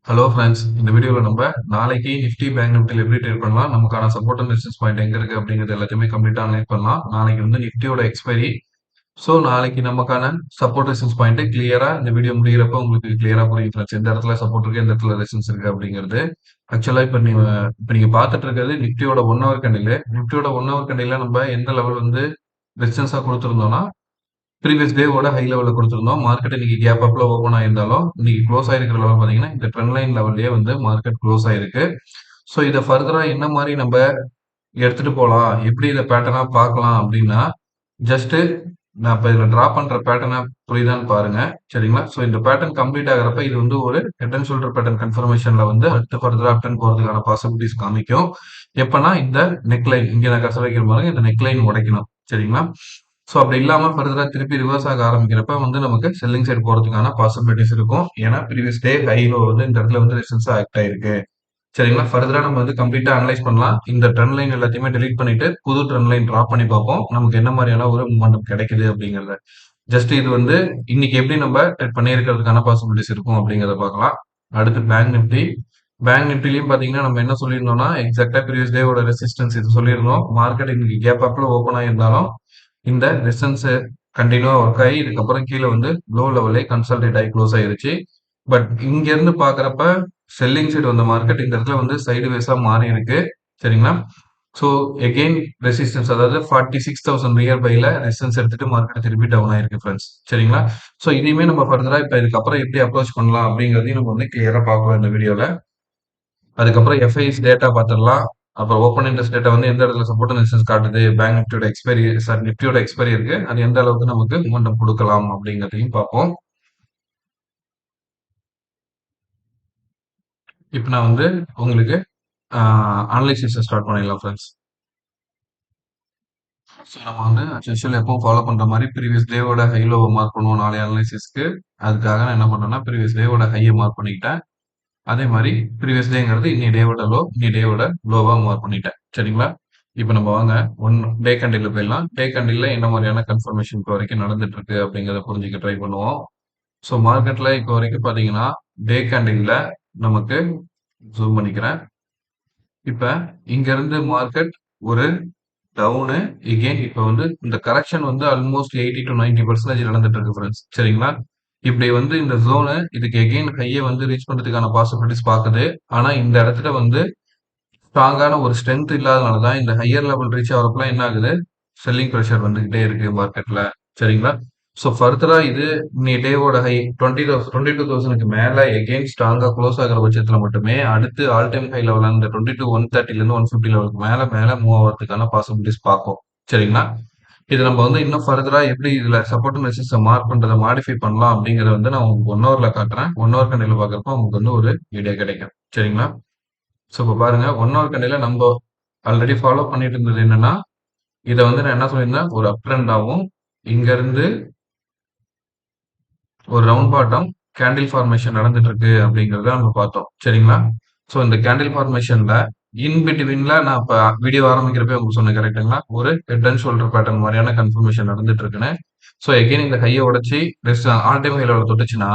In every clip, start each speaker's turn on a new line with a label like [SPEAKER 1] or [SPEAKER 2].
[SPEAKER 1] Hello friends, இந்த வீடியோல நம்ம நாளைக்கு நிஃப்டி பேங்க் நிஃப்டில எப்படி ட்ரேட் பண்ணலாம், நமக்கான சப்போர்ட் அண்ட் ரெசிஸ்டன்ஸ் பாயிண்ட் எங்க இருக்கு அப்படிங்கிறது எல்லாத்தையுமே கம்ப்ளீட்டா அனலைஸ் பண்ணலாம். நாளைக்கு வந்து நிஃப்டியோட எக்ஸ்பைரி. ஸோ நாளைக்கு நமக்கான சப்போர்ட் ரெசிஸ்டன்ஸ் பாயிண்ட் கிளியரா இந்த வீடியோ முடிகிறப்ப உங்களுக்கு கிளியரா புரியும் ஃப்ரெண்ட்ஸ். எந்த இடத்துல சப்போர்ட் இருக்கு, எந்த இடத்துல ரெசிஸ்டன்ஸ் இருக்கு அப்படிங்கிறது. ஆக்சுவலா இப்ப நீங்க பார்த்துட்டு இருக்கிறது நிஃப்டியோட 1 ஹவர் கேண்டில். நிஃப்டியோட 1 ஹவர் கேண்டில்ல நம்ம எந்த லெவல் வந்து ரெசிஸ்டன்ஸா கொடுத்திருந்தோம்னா ப்ரீவியஸ் டேவோட ஹை லெவல்ல கொடுத்திருந்தோம். மார்க்கெட் இன்னைக்கு கேப் அப்ல ஓப்பன் ஆயிருந்தாலும், இன்னைக்கு க்ளோஸ் ஆயிருக்கிற லெவல் பார்த்தீங்கன்னா, இந்த ட்ரெண்ட் லைன் லெவல்லயே வந்து மார்க்கெட் க்ளோஸ் ஆயிருக்கு. ஸோ இத ஃபர்தரா என்ன மாரி நம்ப எடுத்துட்டு போலாம்? எப்படி இத பேட்டர்னா பார்க்கலாம் அப்படின்னா, ஜஸ்ட் நான் இப்ப இதுல டிரா பண்ற பேட்டர்ன புரியுதான்னு பாருங்க. சரிங்களா? ஸோ இந்த பேட்டர்ன் கம்ப்ளீட் ஆகுறப்ப இது வந்து ஒரு ஹெட் அண்ட் ஷோல்டர் பேட்டர்ன் கன்ஃபர்மேஷன்ல வந்து அடுத்து ஃபர்தரா அப் ட்ரெண்ட் போறதுக்கான பாசிபிலிட்டீஸ் காமிக்கும். எப்பன்னா இந்த நெக் லைன் இங்க நான் கர்சர் வைக்கிற பாருங்க. இந்த நெக் லைன் உடைக்கணும். சரிங்களா? ஸோ அப்படி இல்லாம ஃபர்தரா திருப்பி ரிவர்ஸ் ஆக ஆரம்பிக்கிறப்ப வந்து நமக்கு செல்லிங் சைடு போறதுக்கான பாசிபிலிட்டீஸ் இருக்கும். ஏன்னா ப்ரீவியஸ் டே ஹை லோ வந்து இந்த இடத்துல வந்து ரெசிஸ்டன்ஸா ஆக்ட் ஆயிருக்கு. சரிங்களா? ஃபர்தரா நம்ம வந்து கம்ப்ளீட்டா அனலைஸ் பண்ணலாம். இந்த ட்ரெண்ட் லைன் எல்லாத்தையுமே டெலீட் பண்ணிட்டு, புது ட்ரெண்ட் லைன் டிரா பண்ணி பார்ப்போம். நமக்கு என்ன மாரியான ஒரு மூவ்மெண்ட் கிடைக்குது அப்படிங்கிறத. ஜஸ்ட் இது வந்து இன்னைக்கு எப்படி நம்ம ட்ரேட் பண்ணியிருக்கிறதுக்கான பாசிபிலிட்டீஸ் இருக்கும் அப்படிங்கிறத பார்க்கலாம். அடுத்து பேங்க் நிஃப்டி. பேங்க் நிஃப்டிலயும் பாத்தீங்கன்னா நம்ம என்ன சொல்லியிருந்தோம்னா, எக்ஸாக்ட்டா ப்ரீவியஸ் டேவோட ரெசிஸ்டன்ஸ் இது சொல்லியிருந்தோம். மார்க்கெட் இன்னைக்கு கேப் அப்ல ஓப்பன் ஆயிருந்தாலும், இந்த ரெசிஸ்டன்ஸ் கண்டினியூவா ஒர்க் ஆகி இதுக்கப்புறம் கீழ வந்து லோ லெவலே கன்சாலிடேட் ஆகி க்ளோஸ் ஆயிருச்சு. பட் இங்க இருந்து பார்க்கறப்ப செல்லிங் சைடு வந்த மார்க்கெட் இந்த இடத்துல வந்து சைடுவேஸா மாறி இருக்கு. சரிங்களா? ஸோ எகெயின் ரெசிஸ்டன்ஸ் அதாவது 46,000 நியர் பைல ரெசிஸ்டன்ஸ் எடுத்துட்டு மார்க்கெட் திருப்பி டவுன் ஆயிருக்கு ஃப்ரெண்ட்ஸ். சரிங்களா? ஸோ இதையுமே நம்ம ஃபர்தரா இப்ப இதுக்கப்புறம் எப்படி அப்ரோச் பண்ணலாம் அப்படிங்கிறதையும் நம்ம வந்து கிளியரா பார்க்கலாம் இந்த வீடியோல. அதுக்கப்புறம் எஃப்ஐஸ் டேட்டா பார்த்துடலாம். அப்புறம் ஓப்பன் இன்ட்ரெஸ்ட் டேட்டா வந்து எந்த இடத்துல சப்போர்ட் அண்ட் ரெசிஸ்டன்ஸ் காட்டுது, பேங்க் நிஃப்டியோட எக்ஸ்பைரி சாரி நிஃப்டியோட எக்ஸ்பைரி இருக்கு. அது எந்த அளவுக்கு நமக்கு மூமெண்டம் கொடுக்கலாம் அப்படிங்கிறதையும் பார்ப்போம். இப்ப நான் வந்து உங்களுக்கு அனலைசிஸ் ஸ்டார்ட் பண்ணிடலாம் ஃப்ரெண்ட்ஸ். ஸோ நம்ம வந்து அஸ் யூசுவல் எப்பவும் ஃபாலோ பண்ற மாதிரி ப்ரீவியஸ் டேவோட ஹை லோவை மார்க் பண்ணுவோம் நாளைய அனலைசிஸ்க்கு. அதுக்காக நான் என்ன பண்றேன்னா ப்ரீவியஸ் டேவோட ஹையை மார்க் பண்ணிக்கிட்டேன். அதே மாதிரி ப்ரீவியஸ் டேங்கிறது இன்னி டேவோட லோ, இன்னி டேவோட லோவா மார்க் பண்ணிட்டேன். சரிங்களா? இப்போ நம்ம வாங்க ஒன் டே கேண்டில்ல போயிடலாம். டே கேண்டில்ல என்ன மாதிரியான கன்ஃபர்மேஷன் இப்போ வரைக்கும் நடந்துட்டு இருக்கு அப்படிங்கிறத புரிஞ்சுக்க ட்ரை பண்ணுவோம். ஸோ மார்க்கெட்ல இப்போ வரைக்கும் பார்த்தீங்கன்னா டே கேண்டில்ல நமக்கு ஜூம் பண்ணிக்கிறேன். இப்ப இங்க இருந்து மார்க்கெட் ஒரு டவுனு எகெயின் இப்ப வந்து இந்த கரெக்ஷன் வந்து ஆல்மோஸ்ட் 80 to 90% நடந்துட்டு இருக்கு ஃப்ரெண்ட்ஸ். சரிங்களா? இப்படி வந்து இந்த ஜோனு இதுக்கு எகெயின் ஹையை வந்து ரீச் பண்றதுக்கான பாசிபிலிட்டிஸ் பாக்குது. ஆனா இந்த இடத்துல வந்து ஸ்ட்ராங்கான ஒரு ஸ்ட்ரென்த் இல்லாதனால தான் இந்த ஹையர் லெவல் ரீச் ஆகிறப்பலாம் என்ன ஆகுது, செல்லிங் ப்ரெஷர் வந்துகிட்டே இருக்கு மார்க்கெட்ல. சரிங்களா? ஸோ ஃபர்தரா இது இன்னி டேவோட ஹை 22,000க்கு மேல எகெயின் ஸ்ட்ராங்கா க்ளோஸ் ஆகிற பட்சத்துல மட்டுமே அடுத்து ஆல் டைம் ஹை லெவல் அந்த 130ல இருந்து 150 லெவலுக்கு மேல மேல மூவ் ஆகிறதுக்கான பாசிபிலிட்டிஸ் பார்க்கும். சரிங்களா? இது நம்ம வந்து இன்னும் ஃபர்தரா எப்படி இதுல சப்போர்ட் அண்ட் ரெசிஸ்டன்ஸ் மார்க் பண்றதை மாடிஃபை பண்ணலாம் அப்படிங்கறத வந்து நான் உங்களுக்கு 1 ஹவர்ல காட்டுறேன். 1 ஹவர் கண்டில பாக்குறப்ப உங்களுக்கு வந்து ஒரு ஐடியா கிடைக்கும். சரிங்களா? ஸோ இப்போ பாருங்க 1 ஹவர் கண்டில நம்ம ஆல்ரெடி ஃபாலோ பண்ணிட்டு இருந்தது என்னன்னா, இதை வந்து நான் என்ன சொல்லியிருந்தேன், ஒரு அப் ட்ரெண்டாவும் இங்க இருந்து ஒரு ரவுண்ட் பாட்டம் கேண்டில் ஃபார்மேஷன் நடந்துட்டு இருக்கு அப்படிங்கறத நம்ம பார்த்தோம். சரிங்களா? ஸோ இந்த கேண்டில் ஃபார்மேஷன்ல இன் பிட்வீன்ல நான் இப்ப வீடியோ ஆரம்பிக்கிறப்ப உங்களுக்கு சொன்னேன் கரெக்ட்டுங்களா? ஒரு ஹெட் அண்ட் ஷோல்டர் பேட்டர்ன் மாதிரியான கன்ஃபர்மேஷன் நடந்துட்டு இருக்குன்னு. ஸோ எகைன் இந்த ஹையை உடைச்சு ஆல் டைம் ஹை லெவல் தொட்டுச்சுன்னா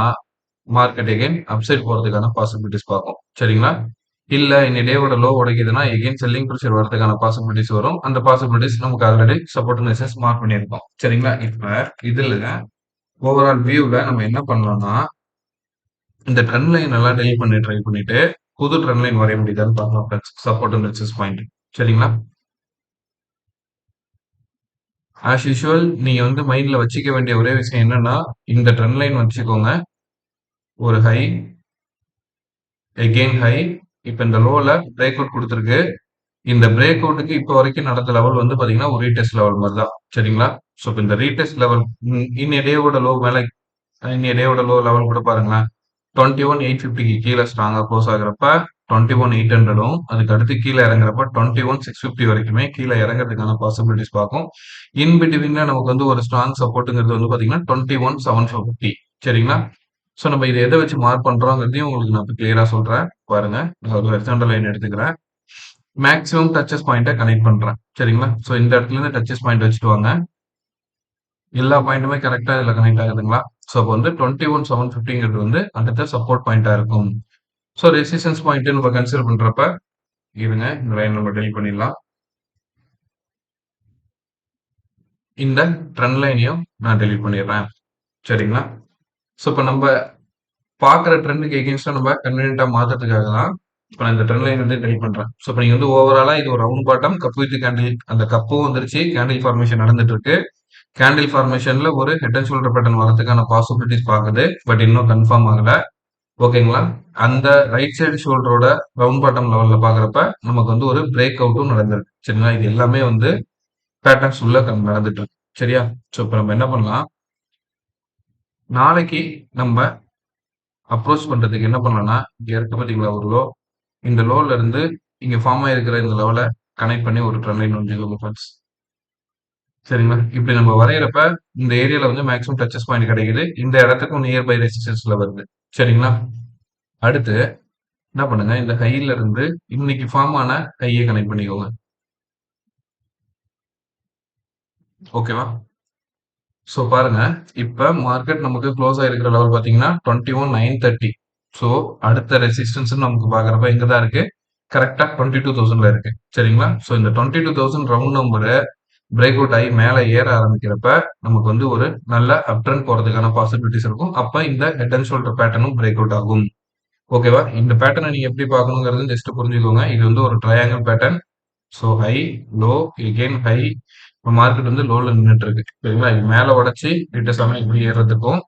[SPEAKER 1] மார்க்கெட் எகைன் அப்சைட் போறதுக்கான பாசிபிலிட்டிஸ் பார்க்கும். சரிங்களா? இல்ல இன்னி டேவோட லோ உடைக்குதுன்னா எகைன் செல்லிங் ப்ரெஷர் வரதுக்கான பாசிபிலிட்டிஸ் வரும். அந்த பாசிபிலிட்டிஸ் நமக்கு already support and resistance mark பண்ணியிருக்கோம். சரிங்களா? இப்ப இதுல ஓவரால் வியூல நம்ம என்ன பண்ணலாம்னா, இந்த ட்ரெண்ட் லைன் எல்லாம் டெலிட் பண்ணி ட்ரை பண்ணிட்டு புது ட்ரெண்ட் லைன் வரைய முடியுதான்னு பார்க்கலாம் friends. Support and resistance point. சரிங்களா? ஆஸ் யூசுவல் நீங்க வந்து மைண்ட்ல வச்சுக்க வேண்டிய ஒரே விஷயம் என்னன்னா, இந்த ட்ரெண்ட் லைன் வச்சுக்கோங்க. ஒரு ஹை, எகெயின் ஹை. இப்ப இந்த லோல பிரேக் அவுட் கொடுத்திருக்கு. இந்த பிரேக் அவுட்டுக்கு இப்போ வரைக்கும் நடந்த லெவல் வந்து பாத்தீங்கன்னா ஒரு ரீடெஸ்ட் லெவல் மாதிரி தான். சரிங்களா? ஸோ இப்போ இந்த ரீடெஸ்ட் லெவல் இன்னைய டேவோட லோ மேல இன்னைய டேவோட லோ லெவல் கூட பாருங்களேன். 21,850க்கு கீழே ஸ்ட்ராங்கா க்ளோஸ் ஆகுறப்ப 21,800ம் அதுக்கு அடுத்து கீழே இறங்குறப்ப 21,650 வரைக்குமே கீழே இறங்குறதுக்கான பாசிபிலிட்டிஸ் பார்க்கும். இன் பிட்வீன்ல நமக்கு வந்து ஒரு ஸ்ட்ராங் சப்போர்ட்டுங்கிறது வந்து பாத்தீங்கன்னா 21,750. சரிங்களா? ஸோ நம்ம இதை எதை வச்சு மார்க் பண்றோங்கிறதையும் உங்களுக்கு நான் கிளியரா சொல்றேன். பாருங்க, நான் ஒரு ஹரிசாண்டல் லைன் எடுத்துக்கிறேன். மேக்ஸிமம் டச்சஸ் பாயிண்ட்டை கனெக்ட் பண்றேன். சரிங்களா? ஸோ இந்த இடத்துல இருந்து டச்சஸ் பாயிண்ட் வச்சுட்டு வாங்க. எல்லா பாயிண்ட்டுமே கரெக்டா இதுல கனெக்ட் ஆகுதுங்களா? ஸோ அப்போ வந்து 21,750ங்கிறது வந்து அடுத்த சப்போர்ட் பாயிண்டா இருக்கும். ஸோ ரெசிஸ்டன்ஸ் பாயிண்ட் நம்ம கன்சிடர் பண்றப்ப இருங்க இந்த லைன் நம்ம டெலிட் பண்ணிடலாம். இந்த ட்ரெண்ட் லைனையும் நான் டெலிட் பண்ணிடுறேன். சரிங்களா? ஸோ இப்போ நம்ம பார்க்குற ட்ரெண்டுக்கு எகெயின்ஸ்டா நம்ம கன்வீனியன்ட்டா மாத்துறதுக்காக தான் இப்போ நான் இந்த ட்ரெண்ட் லைன் வந்து டெலிட் பண்றேன். ஸோ இப்போ நீங்க வந்து ஓவராலா இது ஒரு round bottom cup with candle அந்த கப்பும் வந்துருச்சு. கேண்டில் ஃபார்மேஷன் நடந்துட்டு இருக்கு. கேண்டில் ஃபார்மேஷன்ல ஒரு ஹெட் அண்ட் ஷோல்டர் பேட்டர்ன் வரதுக்கான பாசிபிலிட்டிஸ் பாக்குது. பட் இன்னும் கன்ஃபார்ம் ஆகல. ஓகேங்களா? அந்த ரைட் சைடு ஷோல்டரோட ரவுண்ட் பாட்டம் லெவல்ல பாக்குறப்ப நமக்கு வந்து ஒரு பிரேக் அவுட்டும் நடந்திருக்கு. சரிங்களா? இது எல்லாமே வந்து பேட்டர்ன்ஸ் உள்ள நடந்துட்டு இருக்கு. சரியா? ஸோ இப்போ நம்ம என்ன பண்ணலாம்? நாளைக்கு நம்ம அப்ரோச் பண்றதுக்கு என்ன பண்ணலாம்னா, இங்க இருக்கு பாத்தீங்களா ஒரு லோ. இந்த லோல இருந்து இங்க ஃபார்ம் ஆயிருக்கிற இந்த லெவல கனெக்ட் பண்ணி ஒரு ட்ரெண்ட் லைன் வரைஞ்சுக்கோங்க ஃப்ரெண்ட்ஸ். சரிங்களா? இப்படி நம்ம வரையறப்ப இந்த ஏரியால வந்து மேக்ஸிமம் டச்சஸ் பாயிண்ட் கிடைக்குது. இந்த இடத்துக்கும் நியர்பை ரெசிஸ்டன்ஸ்ல வருது. சரிங்களா? அடுத்து என்ன பண்ணுங்க, இந்த ஹைல இருந்து இன்னைக்கு ஃபார்ம் ஆன ஹையை கனெக்ட் பண்ணிக்கோங்க. ஓகேவா? ஸோ பாருங்க, இப்ப மார்க்கெட் நமக்கு க்ளோஸ் ஆயிருக்கிற லெவல் பாத்தீங்கன்னா 21,930. ஸோ அடுத்த ரெசிஸ்டன்ஸ் நமக்கு பாக்குறப்ப எங்க தான் இருக்கு? கரெக்டா 22,000ல இருக்கு. சரிங்களா? ஸோ இந்த 22,000 ரவுண்ட் நம்பரை பிரேக் அவுட் ஆகி மேல ஏற ஆரம்பிக்கிறப்ப நமக்கு வந்து ஒரு நல்ல அப் ட்ரெண்ட் போறதுக்கான பாசிபிலிட்டிஸ் இருக்கும். அப்ப இந்த ஹெட் அண்ட் ஷோல்டர் பேட்டர்னும் பிரேக் அவுட் ஆகும். ஓகேவா? இந்த பேட்டர்னை நீங்க எப்படி பார்க்கணுங்கிறது ஜஸ்ட் புரிஞ்சுக்கோங்க. இது வந்து ஒரு triangle pattern. So high, low, again high. இப்போ மார்க்கெட் வந்து லோல நின்றுட்டு இருக்கு. சரிங்களா? இது மேல உடைச்சு ரீட்டெஸ்ட் ஆகாம இப்படி ஏறதுக்கும்,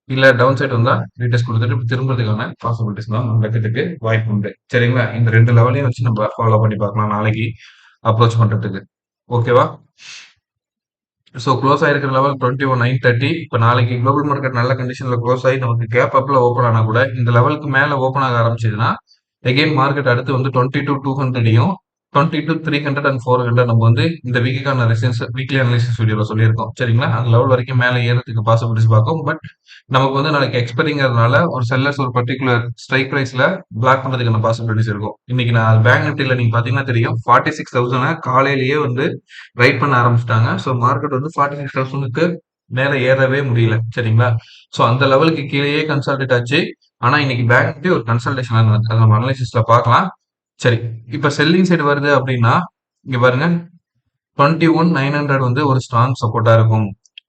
[SPEAKER 1] இல்ல டவுன் சைடு வந்தா ரீட்டெஸ்ட் கொடுத்துட்டு திரும்புறதுக்கான பாசிபிலிட்டிஸ் தான் நடக்கிறதுக்கு வாய்ப்பு உண்டு. சரிங்களா? இந்த ரெண்டு லெவலையும் வச்சு நம்ம ஃபாலோ பண்ணி பார்க்கலாம் நாளைக்கு அப்ரோச் பண்றதுக்கு. ஓகேவா? ஸோ க்ளோஸ் ஆயிருக்கிற லெவல் 21,930. இப்போ நாளைக்கு குளோபல் மார்க்கெட் நல்ல கண்டிஷன்ல க்ளோஸ் ஆகி நமக்கு கேப் அப்ல ஓப்பன் ஆனா கூட இந்த லெவலுக்கு மேல ஓப்பன் ஆக ஆரம்பிச்சதுன்னா எகெயின் மார்க்கெட் அடுத்து வந்து 22,200யும் 22,300 அண்ட் 400 நம்ம வந்து இந்த வீக்குக்கான ரெசிஸ்டன்ஸ் வீக்லி அனலிசிஸ் வீடியோல சொல்லியிருக்கோம். சரிங்களா? அந்த லெவல் வரைக்கும் மேல ஏறதுக்கு பாசிபிலிட்டிஸ் பார்க்கும். பட் நமக்கு வந்து நாளைக்கு எக்ஸ்பைரிங்கிறதுனால ஒரு செல்லர்ஸ் ஒரு பர்டிகுலர் ஸ்ட்ரைக் பிரைஸ்ல பிளாக் பண்றதுக்கான பாசிபிலிட்டிஸ் இருக்கும். இன்னைக்கு நான் பேங்க் நிஃப்டில நீங்க பாத்தீங்கன்னா தெரியும் 46,000 காலையிலேயே வந்து ரைட் பண்ண ஆரம்பிச்சிட்டாங்க. ஸோ மார்க்கெட் வந்து 46,000க்கு மேல ஏறவே முடியல. சரிங்களா? ஸோ அந்த லெவலுக்கு கீழேயே கன்சால்டேட் ஆச்சு. ஆனா இன்னைக்கு பேங்க் நிஃப்டி ஒரு கன்சல்டேஷன் நடந்தது. அதை நம்ம அனலைசிஸ்ல பார்க்கலாம். சரி, இப்ப செல்லிங் சைடு வருது அப்படின்னா இங்க பாருங்க 21,900 வந்து ஒரு ஸ்ட்ராங் சப்போர்ட்டா இருக்கும்.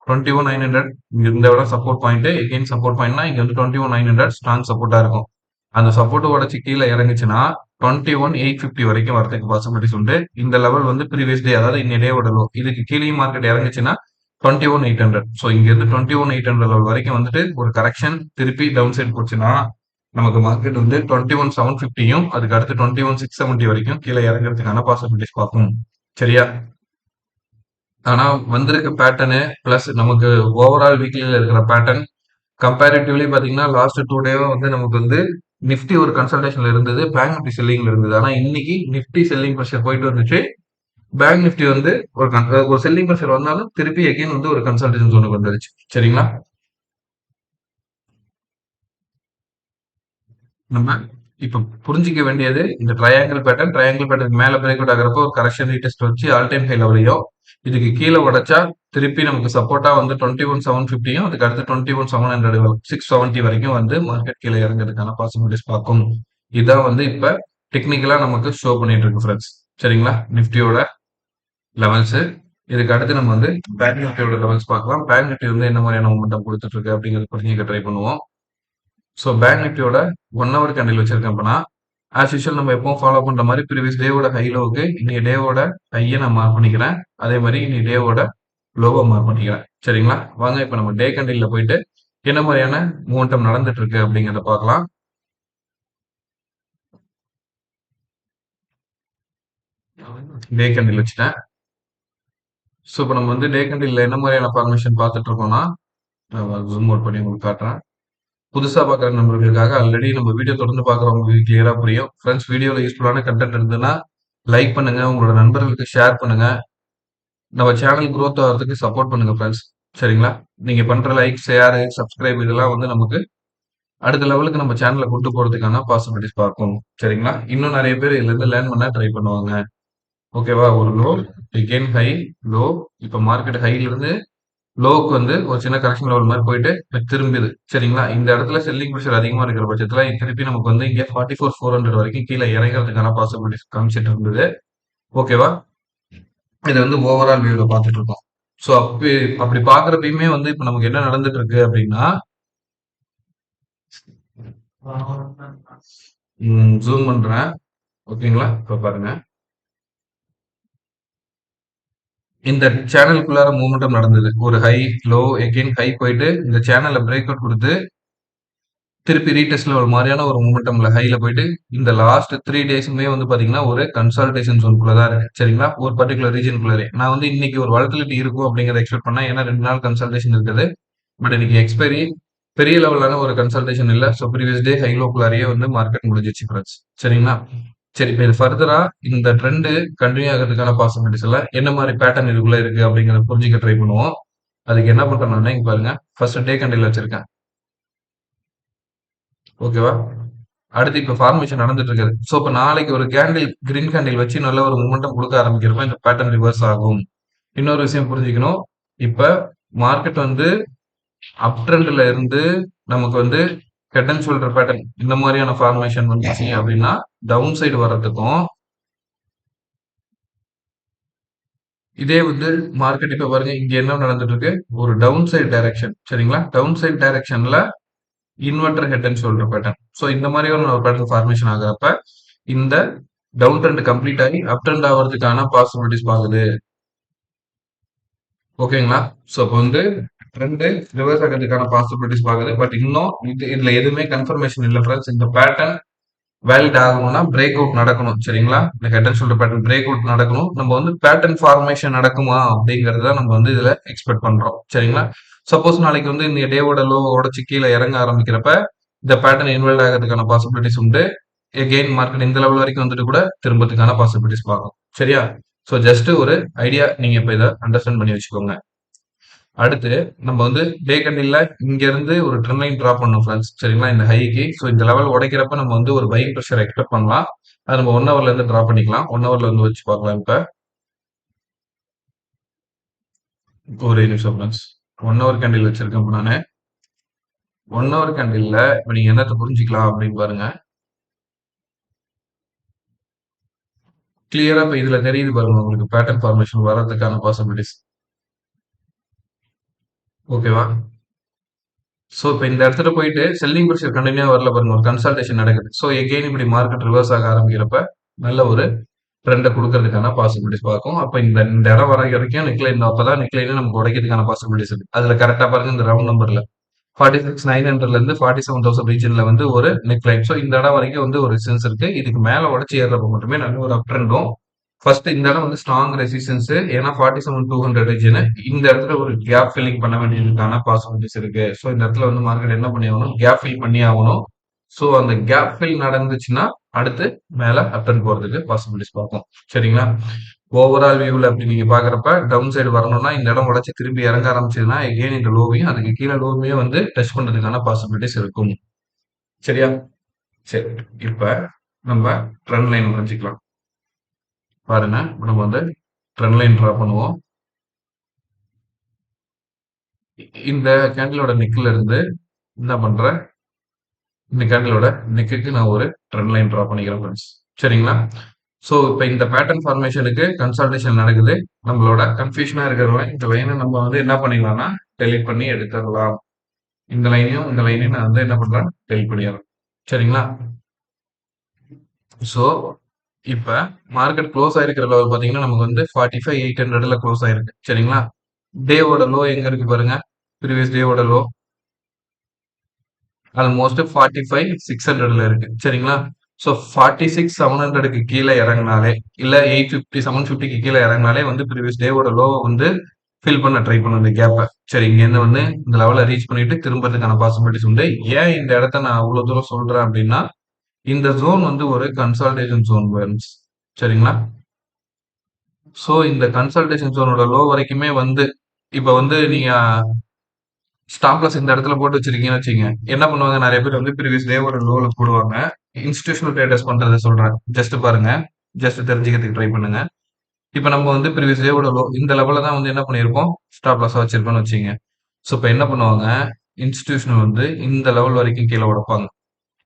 [SPEAKER 1] 21,900 இந்த விட சப்போர்ட் பாயிண்ட், எகெயின் சப்போர்ட் பாயிண்ட்னா இங்க வந்து 21,900 ஸ்ட்ராங் சப்போர்ட்டா இருக்கும். அந்த சப்போர்ட் உடைச்சு கீழே இறங்குச்சுன்னா 21,850 வரைக்கும் வரதுக்கு பாசிபிலிட்டிஸ் உண்டு. இந்த லெவல் வந்து ப்ரீவியஸ் டே அதாவது இன்னைய டேவோட லோ. இதுக்கு கீழேயும் மார்க்கெட் இறங்குச்சுன்னா 21,800. ஸோ இங்க இருந்து 21,800 லெவல் வரைக்கும் வந்துட்டு ஒரு கரெக்ஷன் திருப்பி டவுன் சைட் போச்சுன்னா நமக்கு மார்க்கெட் வந்து 21,750யும் அதுக்கு அடுத்து 21,670 வரைக்கும் கீழே இறங்குறதுக்கான பாசிபிலிட்டிஸ் பார்க்கும். சரியா? ஆனா வந்திருக்க பேட்டர்னு பிளஸ் நமக்கு ஓவரால் வீக்லியில இருக்கிற பேட்டர்ன் கம்பேரிட்டிவ்லி பாத்தீங்கன்னா லாஸ்ட் 2 டேவா வந்து நமக்கு வந்து நிஃப்டி ஒரு கன்சல்டேஷன்ல இருந்தது, பேங்க் நிஃப்டி செல்லிங்ல இருந்தது. ஆனா இன்னைக்கு நிஃப்டி செல்லிங் ப்ரெஷர் போயிட்டு வந்துச்சு. பேங்க் நிஃப்டி வந்து ஒரு செல்லிங் ப்ரெஷர் வந்தாலும் திருப்பி எகைன் வந்து ஒரு கன்சல்டேஷன் ஜோனுக்கு வந்துருச்சு. சரிங்களா? நம்ம இப்ப புரிஞ்சிக்க வேண்டியது இந்த ட்ரையாங்கிள் பேட்டர்ன் மேல பிரேக் அவுட் ஆகிறப்போ ஒரு கரெக்ஷன் ரீடெஸ்ட் வச்சு ஆல் டைம் ஹை லெவலையும் இதுக்கு கீழே உடைச்சா திருப்பி நமக்கு சப்போர்ட்டா வந்து 21,750யும் அதுக்கு அடுத்து 21,700 670 வரைக்கும் வந்து மார்க்கெட் கீழே இறங்குறதுக்கான பாசிபிலிட்டிஸ் பார்க்கும். இதான் வந்து இப்ப டெக்னிக்கலா நமக்கு ஷோ பண்ணிட்டு இருக்கு ஃப்ரெண்ட்ஸ். சரிங்களா? நிஃப்டியோட லெவல்ஸ். இதுக்கு அடுத்து நம்ம வந்து பேங்க் நிஃப்டியோட லெவல்ஸ் பார்க்கலாம். பேங்க் நிஃப்டி வந்து என்ன மாதிரியான மொமெண்டம் கொடுத்துட்டு இருக்கு அப்படிங்கிறது புரிஞ்சுக்க ட்ரை பண்ணுவோம். ஸோ பேங்க் நிஃப்டியோட 1 ஹவர் கேண்டில் வச்சிருக்கேன் அப்படின்னா ஆஸ் யூஷுவல் நம்ம எப்பவும் ஃபாலோ பண்ற மாதிரி ப்ரீவியஸ் டேவோட ஹை லோவுக்கு இன்னைய டேவோட ஹையை நான் மார்க் பண்ணிக்கிறேன். அதே மாதிரி இன்னைய டேவோட லோவை மார்க் பண்ணிக்கிறேன். சரிங்களா? வாங்க இப்போ நம்ம டே கேண்டில்ல போயிட்டு என்ன மாதிரியான மூமெண்டம் நடந்துட்டு இருக்கு அப்படிங்கிறத பார்க்கலாம். டே கேண்டில் வச்சுட்டேன். ஸோ இப்போ நம்ம வந்து டே கேண்டில்ல என்ன மாதிரியான ஃபார்மேஷன் பார்த்துட்டு இருக்கோம்னா ஜூம் அவுட் பண்ணி உங்களுக்கு காட்டுறேன். புதுசா பார்க்குற நண்பர்களுக்காக ஆல்ரெடி நம்ம வீடியோ தொடர்ந்து பார்க்குறவங்களுக்கு கிளியரா புரியும். ஃப்ரெண்ட்ஸ் வீடியோல யூஸ்ஃபுல்லான கண்டென்ட் இருந்ததுன்னா லைக் பண்ணுங்க, உங்களோட நண்பர்களுக்கு ஷேர் பண்ணுங்க. நம்ம சேனல் growth ஆகிறதுக்கு சப்போர்ட் பண்ணுங்க ஃப்ரெண்ட்ஸ். சரிங்களா? நீங்க பண்ற லைக், ஷேர், சப்ஸ்கிரைப் இதெல்லாம் வந்து நமக்கு அடுத்த லெவலுக்கு நம்ம சேனலை கொண்டு போறதுக்கான பாசிபிலிட்டிஸ் பார்க்கும். சரிங்களா? இன்னும் நிறைய பேர் இதுல இருந்து லேர்ன் பண்ண ட்ரை பண்ணுவாங்க. ஓகேவா? ஒரு லோ, எகெயின் ஹை, லோ. இப்ப மார்க்கெட் ஹைல இருந்து லோவுக்கு வந்து ஒரு சின்ன கரெக்ஷன் லெவல் மாதிரி போயிட்டு இப்ப திரும்பிது. சரிங்களா? இந்த இடத்துல செல்லிங் பிரஷர் அதிகமா இருக்கிற பட்சத்துல திருப்பி நமக்கு வந்து இங்க 44,400 வரைக்கும் கீழ இறங்குறதுக்கான பாசிபிலிட்டிஸ் காமிச்சிட்டு இருந்தது. ஓகேவா? இத வந்து ஓவரால் வியூல பார்த்துட்டு இருக்கோம். ஸோ அப்படி பார்க்குறப்பயுமே வந்து இப்ப நமக்கு என்ன நடந்துட்டு இருக்கு அப்படின்னா, ஜூம் பண்றேன். ஓகேங்களா? இப்ப பாருங்க. இந்த சேனலுக்குள்ளார மூவ்மெண்டம் நடந்தது. ஒரு ஹை, லோ, எகெயின் ஹை போயிட்டு இந்த சேனல்ல பிரேக் அவுட் குடுத்து திருப்பி ரீடெஸ்ட்ல ஒரு மாரியான ஒரு மொமெண்டம்ல ஹைல போயிட்டு, இந்த லாஸ்ட் 3 டேஸுமே வந்து பாத்தீங்கன்னா, ஒரு கன்சால்டேஷன் ஜோன்குள்ள தான் இருக்கு. சரிங்களா? ஒரு பர்ட்டிகுலர் ரீஜியன்குள்ளரே. நான் வந்து இன்னைக்கு ஒரு வாலட்டிலிட்டி இருக்கும் அப்படிங்கிறத எக்ஸ்பெக்ட் பண்ணேன். ஏன்னா 2 நாள் கன்சல்டேஷன் இருக்குது. பட் இன்னைக்கு எக்ஸ்பைரி பெரிய லெவலான ஒரு கன்சல்டேஷன் இல்ல. ஸோ ப்ரீவியஸ் டே ஹை லோக்குள்ளாரயே வந்து மார்க்கெட் முடிஞ்சிருச்சு ஃபிரெண்ட்ஸ். சரிங்களா? சரி இப்ப இது ஃபர்தரா இந்த ட்ரெண்ட் கன்டின்யூ ஆகுறதுக்கான பாசிபிலிட்டிஸ் எல்லாம் என்ன மாரி பேட்டர்ன் இதுக்குள்ள இருக்கு அப்படிங்கிறத புரிஞ்சுக்க ட்ரை பண்ணுவோம். அதுக்கு என்ன பண்றேன் நானு, இங்க பாருங்க. ஃபர்ஸ்ட் டே கேண்டில் வச்சிருக்கேன். ஓகேவா? அடுத்து இப்ப ஃபார்மேஷன் நடந்துட்டு இருக்குது. சோ, இப்ப நாளைக்கு ஒரு கேண்டில் கிரீன் கேண்டில் வச்சு நல்ல ஒரு மொமெண்டம் குடுக்க ஆரம்பிக்கிறப்ப இந்த பேட்டர்ன் ரிவர்ஸ் ஆகும். இன்னொரு விஷயம் புரிஞ்சுக்கணும். இப்ப மார்க்கெட் வந்து அப் ட்ரெண்ட்ல இருந்து நமக்கு வந்து ஹெட் அண்ட் ஷோல்டர் பேட்டர்ன் இந்த மாதிரியான ஃபார்மேஷன் வந்துச்சு அப்படின்னா டவுன் சைடு வர்றதுக்கும் இதே வந்து மார்க்கெட் இப்ப பாருங்க இங்க என்ன நடந்துட்டு இருக்கு ஒரு டவுன் சைடு டைரக்ஷன் சரிங்களா டவுன் சைடு டைரக்ஷன்ல inverter head and shoulder pattern so இந்த மாதிரியான ஒரு பேட்டர்ன் ஃபார்மேஷன் ஆகிறப்ப இந்த டவுன் ட்ரெண்ட் கம்ப்ளீட் ஆகி அப் ட்ரெண்ட் ஆகிறதுக்கான பாசிபிலிட்டிஸ் பாக்குது ஓகேங்களா ஸோ இப்போ வந்து ட்ரெண்ட் ரிவர்ஸ் ஆகிறதுக்கான பாசிபிலிட்டிஸ் பாக்குது பட் இன்னும் இதுல எதுவுமே கன்ஃபர்மேஷன் இல்லை ஃப்ரெண்ட்ஸ் இந்த பேட்டர்ன் வேலிட் ஆகணும்னா பிரேக் அவுட் நடக்கணும் சரிங்களா இந்த head and shoulder pattern break out நடக்கணும் நம்ம வந்து பேட்டர்ன் ஃபார்மேஷன் நடக்குமா அப்படிங்கறத நம்ம வந்து இதுல எக்ஸ்பெக்ட் பண்றோம் சரிங்களா சப்போஸ் நாளைக்கு வந்து இந்த டேவோட லோ உடச்சு கீழே இறங்க ஆரம்பிக்கிறப்ப இந்த பேட்டர்ன் இன்வெல்ட் ஆகிறதுக்கான பாசிபிலிட்டிஸ் உண்டு எகெயின் மார்க்கெட் இந்த லெவல் வரைக்கும் வந்துட்டு கூட திரும்பறதுக்கான பாசிபிலிட்டிஸ் பார்க்கும் சரியா ஸோ ஜஸ்ட் ஒரு ஐடியா நீங்க இப்ப இதை அண்டர்ஸ்டாண்ட் பண்ணி வச்சுக்கோங்க அடுத்து நம்ம வந்து டே கண்டில்ல இங்க இருந்து ஒரு ட்ரெண்ட் லைன் டிரா பண்ணும் ஃப்ரெண்ட்ஸ் சரிங்களா இந்த ஹைக்கு ஸோ இந்த லெவல் உடைக்கிறப்ப நம்ம வந்து ஒரு பைக் ப்ரெஷர் எக்ஸ்பெக்ட் பண்ணலாம் அது நம்ம 1 ஹவர்ல இருந்து டிரா பண்ணிக்கலாம் 1 ஹவர்ல வந்து வச்சு பார்க்கலாம் இப்ப ஒரு நிமிஷம் ஃப்ரெண்ட்ஸ் 1 ஹவர் கேண்டில் வச்சிருக்கேன் இப்ப நானு 1 ஹவர் கேண்டில்ல இப்ப நீங்க என்னத்தை புரிஞ்சுக்கலாம் அப்படின்னு பாருங்க கிளியரா இப்ப இதுல தெரியுது பாருங்க உங்களுக்கு பேட்டர்ன் ஃபார்மேஷன் வர்றதுக்கான பாசிபிலிட்டிஸ் ஓகேவா சோ இப்ப இந்த இடத்துல போயிட்டு செல்லிங் ப்ரெஷர் கண்டினியூ வரல பாருங்க ஒரு கன்சல்டேஷன் நடக்குது சோ எகெயின் இப்படி மார்க்கெட் ரிவர்ஸ் ஆக ஆரம்பிக்கிறப்ப நல்ல ஒரு ட்ரெண்டை கொடுக்கறதுக்கான பாசிபிலிட்டிஸ் பார்க்கும் அப்ப இந்த இடம் வர வரைக்கும் நிக்கலைன் அப்பதான் நிக்கலைன்னு நமக்கு உடைக்கிறதுக்கான பாசிபிலிட்டிஸ் இருக்கு அதுல கரெக்டா பாருங்க இந்த ரவுண்ட் நம்பர்ல 46,900ல இருந்து 47,000 ரீஜன்ல வந்து ஒரு நெக் லைன் ஸோ இந்த இடம் வரைக்கும் வந்து ஒரு ரெசிஸ்டன்ஸ் இருக்கு இதுக்கு மேல உடச்சி ஏறப்ப மட்டுமே நல்ல ஒரு அப் ட்ரெண்டும் ஃபர்ஸ்ட் இந்த இடம் வந்து ஸ்ட்ராங் ரெசிஸ்டன்ஸ் ஏன்னா 47,200 ரீஜன் இந்த இடத்துல ஒரு கேப் ஃபில்லிங் பண்ண வேண்டியதுக்கான பாசிபிலிட்டிஸ் இருக்கு ஸோ இந்த இடத்துல வந்து மார்க்கெட் என்ன பண்ணி ஆகணும் கேப் ஃபில் பண்ணி ஆகணும் ஸோ அந்த கேப் ஃபில் நடந்துச்சுன்னா அடுத்து மேல அப் ட்ரெண்ட் போறதுக்கு பாசிபிலிட்டிஸ் பார்க்கும் சரிங்களா ஓவரால் வியூல அப்படி நீங்க பாக்குறப்ப டவுன் சைடு வரணும்னா இந்த இடம் உடச்சு திரும்பி இறங்க ஆரம்பிச்சதுன்னா எகெயின் இந்த லோவையும் அதுக்கு கீழே லோவையும் வந்து டச் பண்றதுக்கான பாசிபிலிட்டிஸ் இருக்கும் சரியா சரி இப்ப நம்ம ட்ரெண்ட் லைன் வரைஞ்சிக்கலாம் பாருங்க இப்ப நம்ம வந்து ட்ரெண்ட் லைன் டிரா பண்ணுவோம் இந்த கேண்டிலோட நெக்ல இருந்து என்ன பண்றேன் இந்த கேண்டிலோட நெக்குக்கு நான் ஒரு ட்ரெண்ட் லைன் டிரா பண்ணிக்கிறேன் ஃப்ரெண்ட்ஸ் சரிங்களா ஸோ இப்போ இந்த பேட்டர்ன் ஃபார்மேஷனுக்கு கன்சல்டேஷன் நடக்குது நம்மளோட கன்ஃபியூஷனா இருக்கிறவங்க இந்த லைனை நம்ம வந்து என்ன பண்ணிக்கலாம்னா டெலிட் பண்ணி எடுத்துடலாம் இந்த லைனையும் நான் வந்து என்ன பண்றேன் டெலிட் பண்ணிடுறேன் சரிங்களா ஸோ இப்ப மார்க்கெட் க்ளோஸ் ஆயிருக்கிற லெவல் பாத்தீங்கன்னா நமக்கு வந்து 45,800ல க்ளோஸ் ஆயிருக்கு சரிங்களா டேவோட லோ எங்க இருக்கு பாருங்க ப்ரீவியஸ் டேவோட லோ ஆல்மோஸ்ட் 45,600ல இருக்கு சரிங்களா ஸோ 46,700க்கு கீழே இறங்கினாலே இல்ல 850 750க்கு கீழே இறங்கினாலே வந்து ப்ரீவியஸ் டேவோட லோ வந்து ஃபில் பண்ண ட்ரை பண்ணும் இந்த கேப்பை சரி இங்க இருந்து வந்து இந்த லெவலை ரீச் பண்ணிட்டு திரும்பறதுக்கான பாசிபிலிட்டிஸ் உண்டு ஏன் இந்த இடத்த நான் அவ்வளவு தூரம் சொல்றேன் அப்படின்னா இந்த ஜோன் வந்து ஒரு கன்சல்டேஷன் ஜோன் சரிங்களா சோ இந்த கன்சல்டேஷன் ஜோனோட லோ வரைக்குமே வந்து இப்ப வந்து நீங்க ஸ்டாப் லாஸ் இந்த இடத்துல போட்டு வச்சிருக்கீங்கன்னு வச்சுங்க என்ன பண்ணுவாங்க நிறைய பேர் வந்து ப்ரீவியஸ் டே ஒரு லோல போடுவாங்க இன்ஸ்டிடியூஷனல் ட்ரேடர்ஸ் பண்றதை சொல்றேன் ஜஸ்ட் பாருங்க ஜஸ்ட் தெரிஞ்சுக்கிறதுக்கு ட்ரை பண்ணுங்க இப்ப நம்ம வந்து ப்ரீவியஸ் டேவோட லோ இந்த லெவல்ல தான் வந்து என்ன பண்ணியிருப்போம்? ஸ்டாப் லாஸா வச்சிருக்கோம்னு வச்சுக்கங்க. ஸோ இப்ப என்ன பண்ணுவாங்க? இன்ஸ்டிடியூஷனல் வந்து இந்த லெவல் வரைக்கும் கீழ உடைப்பாங்க.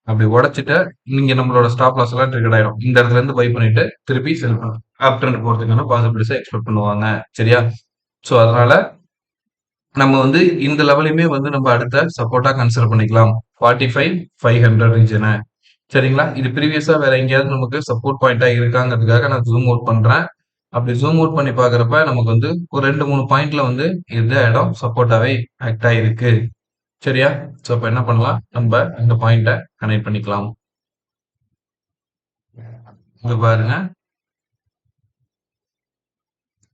[SPEAKER 1] அப்படி உடைச்சிட்டு நீங்க நம்மளோட ஸ்டாப் லாஸ் எல்லாம் ட்ரிகர்ட் ஆயிடும். இந்த இடத்துல இருந்து பை பண்ணிட்டு திருப்பி செல் பண்ணலாம். அப் ட்ரெண்ட் போறதுக்கான பாசிபிலிட்டிஸ எக்ஸ்பெக்ட் பண்ணுவாங்க. சரியா? ஸோ அதனால நம்ம வந்து இந்த லெவலையுமே வந்து நம்ம அடுத்த சப்போர்ட்டா கன்சிடர் பண்ணிக்கலாம். 45,500 ரீஜன. சரிங்களா? இது ப்ரீவியஸா வேற எங்கேயாவது நமக்கு சப்போர்ட் பாயிண்டா இருக்காங்கிறதுக்காக நான் ஜூம் அவுட் பண்றேன். அப்படி ஜூம் அவுட் பண்ணி பார்க்குறப்ப நமக்கு வந்து ஒரு 2, 3 பாயிண்ட்ல வந்து இந்த இடம் சப்போர்ட்டாவே ஆக்ட் ஆயிருக்கு. சரியா? ஸோ அப்ப என்ன பண்ணலாம்? நம்ம இந்த பாயிண்ட்ட கனெக்ட் பண்ணிக்கலாம். இங்க பாருங்க.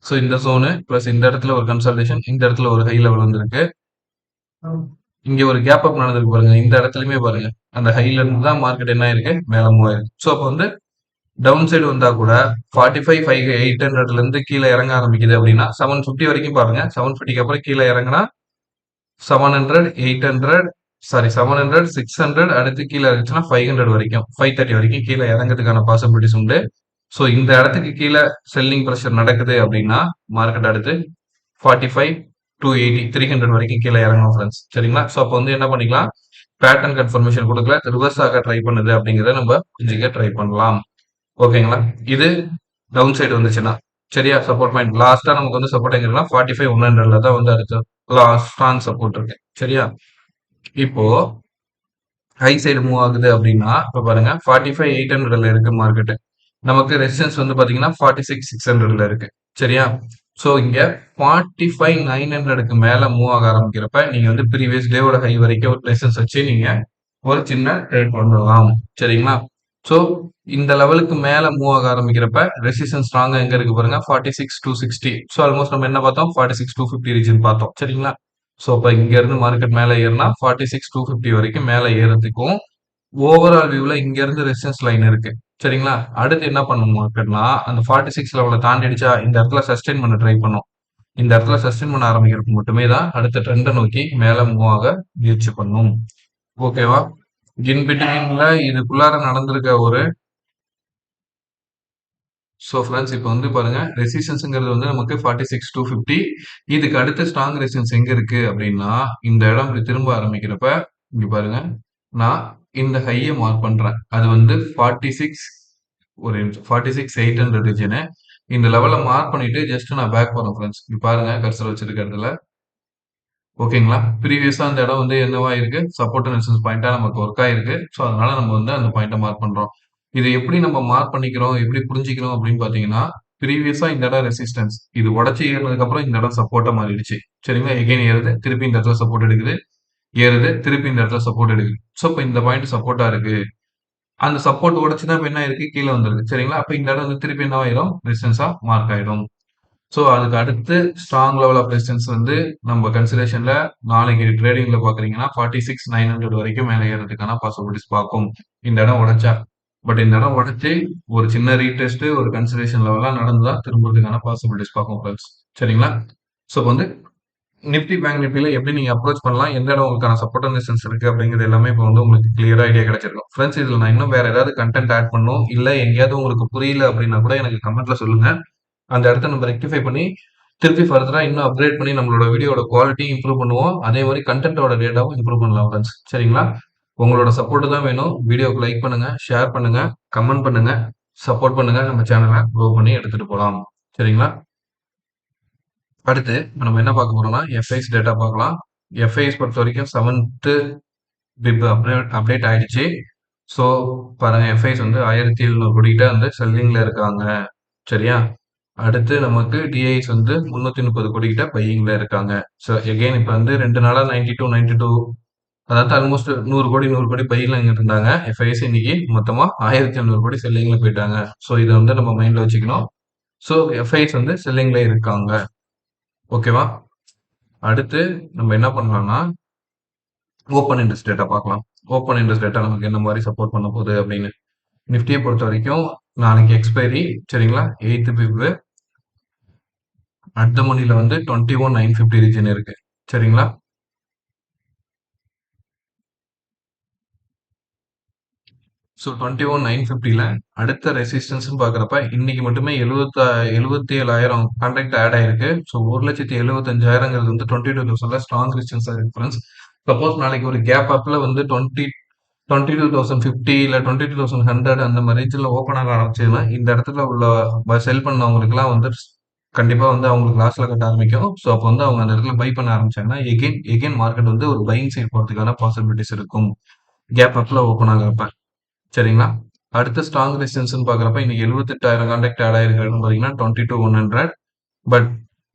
[SPEAKER 1] ஸோ இந்த ஜோனு பிளஸ் இந்த இடத்துல ஒரு கன்சல்டேஷன், இந்த இடத்துல ஒரு ஹை லெவல் வந்திருக்கு. இங்க ஒரு கேப் அப் நடந்திருக்கு பாருங்க. இந்த இடத்துலயுமே பாருங்க. அந்த ஹைல இருந்து தான் மார்க்கெட் என்ன ஆயிருக்கு? மேல மூவ் ஆயிருக்கு. ஸோ அப்ப வந்து டவுன் சைடு வந்தா கூட 45, 800ல இருந்து கீழ இறங்க ஆரம்பிக்குது அப்படின்னா 750 வரைக்கும் பாருங்க. 750க்கு அப்புறம் கீழ இறங்குனா 700, 800 சாரி 700, 600 அடுத்து கீழ இருந்துச்சுன்னா 500 வரைக்கும் 530 வரைக்கும் கீழ இறங்குறதுக்கான பாசிபிலிட்டிஸ் உண்டு. ஸோ இந்த இடத்துக்கு கீழ செல்லிங் பிரஷர் நடக்குது அப்படின்னா மார்க்கெட் அடுத்து 45 to 80 300 வரைக்கும் கீழே இறங்கணும் ஃப்ரெண்ட்ஸ். சரிங்களா? ஸோ அப்போ வந்து என்ன பண்ணிக்கலாம்? பேட்டர்ன் கன்ஃபர்மேஷன் கொடுக்கல ரிவர்ஸ் ஆக ட்ரை பண்ணுது அப்படிங்கிறத நம்ம புரிஞ்சுக்க ட்ரை பண்ணலாம். ஓகேங்களா? இது டவுன் சைடு வந்துச்சுன்னா சரியா? சப்போர்ட் பாயிண்ட் லாஸ்டா நமக்கு வந்து சப்போர்ட் எங்க இருக்குன்னா 45 100ல தான் வந்து அடுத்து ஸ்ட்ராங் சப்போர்ட் இருக்கு. சரியா? இப்போ ஹை சைடு மூவ் ஆகுது அப்படின்னா இப்ப பாருங்க 45 800ல இருக்கு மார்க்கெட். நமக்கு ரெசிஸ்டன்ஸ் வந்து பாத்தீங்கன்னா 46 600ல இருக்கு. சரியா? சோ இங்க 45 900க்கு மேல மூவ் ஆக ஆரம்பிக்கிறப்ப நீங்க வந்து ப்ரீவியஸ் டேவோட ஹை வரைக்கும் ஒரு ரெசிஸ்டன்ஸ் வச்சு நீங்க ஒரு சின்ன ட்ரேட் பண்ணலாம். சரிங்களா? சோ இந்த லெவலுக்கு மேல மூவ் ஆக ஆரம்பிக்கிறப்ப ரெசிஸ்டன்ஸ் ஸ்ட்ராங்கா எங்க இருக்கு பாருங்க 46 260. சோ ஆல்மோஸ்ட் நம்ம என்ன பார்த்தோம் 46 250 ரீஜன் பார்த்தோம். சரிங்களா? சோ அப்ப இங்க இருந்து மார்க்கெட் மேல ஏறினா 46 250 வரைக்கும் மேல ஏறதுக்கும் ஓவரால் வியூல இங்க இருந்து ரெசிஸ்டன்ஸ் லைன் இருக்கு. சரிங்களா? அடுத்து என்ன பண்ணும் மார்க்கெட்னா அந்த 46 லெவல தாண்டிடுச்சா இந்த இடத்துல சஸ்டெயின் பண்ண ட்ரை பண்ணும். இந்த இடத்துல சஸ்டெயின் பண்ண ஆரம்பிக்கிறதுக்கு மட்டுமே தான் அடுத்த ட்ரெண்டை நோக்கி மேல மூவ் ஆக முயற்சி பண்ணும். ஓகேவா? இன் பிட்வீன்ல இதுக்குள்ளார நடந்திருக்க ஒரு ஸோ ஃப்ரெண்ட்ஸ் இப்போ வந்து பாருங்க ரெசிஸ்டன்ஸ்ங்கிறது வந்து நமக்கு 46 250. இதுக்கு அடுத்த ஸ்ட்ராங் ரெசிஸ்டன்ஸ் எங்க இருக்கு அப்படின்னா இந்த இடம் இப்படி திரும்ப ஆரம்பிக்கிறப்ப இங்க பாருங்க நான் இந்த ஹையை மார்க் பண்றேன். அது வந்து 46 ஒரு 46 800 ரீஜனு. இந்த லெவலை மார்க் பண்ணிட்டு ஜஸ்ட் நான் பேக் போறேன் ஃப்ரெண்ட்ஸ். இங்க பாருங்க கர்சர் வச்சிருக்கிறதுல ஓகேங்களா? ப்ரீவியஸா அந்த இடம் வந்து என்னவா இருக்கு? சப்போர்ட் அண்ட் ரெசிஸ்டன்ஸ் பாயிண்ட்டா நமக்கு ஒர்க் ஆயிருக்கு. ஸோ அதனால நம்ம வந்து அந்த பாயிண்ட்ட மார்க் பண்றோம். இது எப்படி நம்ம மார்க் பண்ணிக்கிறோம்? எப்படி புரிஞ்சுக்கிறோம் அப்படின்னு பார்த்தீங்கன்னா, ப்ரீவியஸா இந்த இடம் ரெசிஸ்டன்ஸ். இது உடைச்சு ஏறுனதுக்கு அப்புறம் இந்த இடம் சப்போர்ட்டா மாறிடுச்சு. சரிங்களா? எகைன் ஏறுது. திருப்பி இந்த இடத்துல சப்போர்ட் எடுக்குது. ஏறுது. திருப்பி இந்த இடத்துல சப்போர்ட் எடுக்குது. ஸோ இப்ப இந்த பாயிண்ட் சப்போர்ட்டா இருக்கு. அந்த சப்போர்ட் உடைச்சு தான் இப்ப என்ன ஆயிருக்கு? கீழ வந்திருக்கு. சரிங்களா? அப்ப இந்த இடம் வந்து திருப்பி என்ன ஆயிரும்? ரெசிஸ்டன்ஸா மார்க் ஆயிடும். ஸோ அதுக்கு அடுத்து ஸ்ட்ராங் லெவல் ஆஃப் ரெசிஸ்டன்ஸ் வந்து நம்ம கன்சிடரேஷன்ல நாளைக்கு ட்ரேடிங்ல பாக்குறீங்கன்னா 46 900 வரைக்கும் மேலே ஏறதுக்கான பாசிபிலிட்டிஸ் பார்க்கும் இந்த இடம் உடைச்சா. பட் இந்த இடம் உடைச்சு ஒரு சின்ன ரீடெஸ்ட் ஒரு கன்சிடரேஷன் லெவலா நடந்தா திரும்புறதுக்கான பாசிபிலிட்டிஸ் பார்க்கும் ஃப்ரெண்ட்ஸ். சரிங்களா? ஸோ வந்து நிப்டி பேங்க் நிப்டில எப்படி நீங்க அப்ரோச் பண்ணலாம் எந்த இடம் உங்களுக்கான சப்போர்ட் அண்ட் ரெசிஸ்டன்ஸ் இருக்கு அப்படிங்கிறது எல்லாமே இப்போ வந்து உங்களுக்கு கிளியரா ஐடியா கிடைச்சிருக்கும் ஃப்ரெண்ட்ஸ். இதுல நான் இன்னும் வேற ஏதாவது கண்டென்ட் ஆட் பண்ணும் இல்ல எங்கேயாவது உங்களுக்கு புரியல அப்படின்னா கூட எனக்கு கமெண்ட்ல சொல்லுங்க. அந்த இடத்த நம்ம ரெக்டிஃபை பண்ணி திருப்பி ஃபர்தரா இன்னும் அப்கிரேட் பண்ணி நம்மளோட வீடியோட குவாலிட்டி இம்ப்ரூவ் பண்ணுவோம். அதே மாதிரி கண்டென்ட்டோட டேட்டாவும் இம்ப்ரூவ் பண்ணலாம் ஃப்ரெண்ட்ஸ். சரிங்களா? உங்களோட சப்போர்ட் தான் வேணும். வீடியோக்கு லைக் பண்ணுங்க, ஷேர் பண்ணுங்க, கமெண்ட் பண்ணுங்க, சப்போர்ட் பண்ணுங்க. நம்ம சேனலை க்ரோ பண்ணி எடுத்துட்டு போலாம். சரிங்களா? அடுத்து நம்ம என்ன பார்க்க போறோம்னா எஃப்ஐஸ் டேட்டா பார்க்கலாம். எஃப்ஐஸ் பொறுத்த வரைக்கும் 7th பிப் அப்டேட் ஆயிடுச்சு. ஸோ பாருங்க எஃப்ஐஸ் வந்து 1700 கோடிக்கிட்ட வந்து செல்லிங்ல இருக்காங்க. சரியா? அடுத்து நமக்கு டிஐஸ் வந்து 330 கோடி கிட்ட பையிங்ல இருக்காங்க. ஸோ எகைன் இப்போ வந்து 2 நாளா 92 92 அதாவது ஆல்மோஸ்ட் 100 கோடி 100 கோடி பையில இருந்தாங்க. எஃப்ஐஎஸ் இன்னைக்கு மொத்தமா 1500 கோடி செல்லிங்ல போயிட்டாங்க. ஸோ இதை வந்து நம்ம மைண்ட்ல வச்சுக்கணும். ஸோ எஃப்ஐஎஸ் வந்து செல்லிங்ல இருக்காங்க. ஓகேவா? அடுத்து நம்ம என்ன பண்ணலாம்னா ஓப்பன் இன்ட்ரெஸ்ட் டேட்டா பார்க்கலாம். ஓப்பன் இன்ட்ரெஸ்ட் டேட்டா நமக்கு என்ன மாதிரி சப்போர்ட் பண்ண போகுது அப்படின்னு நிஃப்டியை பொறுத்த வரைக்கும் நாளைக்கு எக்ஸ்பைரி சரிங்களா 8th பிப் அட் த மணில வந்து 21,950 ரீஜன் இருக்கு. சரிங்களா? ஸோ 21,950ல அடுத்த ரெசிஸ்டன்ஸ்னு பார்க்குறப்ப இன்னைக்கு மட்டுமே 77,000 கான்ட்ராக்ட் ஆட் ஆயிருக்கு. ஸோ 1,75,000ங்கிறது வந்து 22,000ல ஸ்ட்ராங் ரெசிஸ்டன்ஸா இருக்கு ஃப்ரெண்ட்ஸ். சப்போஸ் நாளைக்கு ஒரு கேப் அப்ல வந்து 22,050 இல்ல 22,100 அந்த மாதிரி ரேஞ்சில் ஓப்பன் ஆக ஆரம்பிச்சதுன்னா இந்த இடத்துல உள்ள செல் பண்ணவங்களுக்குலாம் வந்து கண்டிப்பா வந்து அவங்களுக்கு லாஸ்ல கட்ட ஆரம்பிக்கும். ஸோ அப்போ வந்து அவங்க அந்த இடத்துல பை பண்ண ஆரம்பிச்சாங்கன்னா எகெயின் எகெயின் மார்க்கெட் வந்து ஒரு பையிங் சைடு போறதுக்கான பாசிபிலிட்டிஸ் இருக்கும். கேப் அப்ல ஓப்பன் ஆகிறப்ப. சரிங்களா? அடுத்த ஸ்ட்ராங் ரெசிஸ்டன்ஸ்ன்னு பார்க்குறப்ப இன்னைக்கு 78,000 கான்டாக்ட் ஆட் ஆயிருக்குன்னு பார்த்தீங்கன்னா 22,100. பட்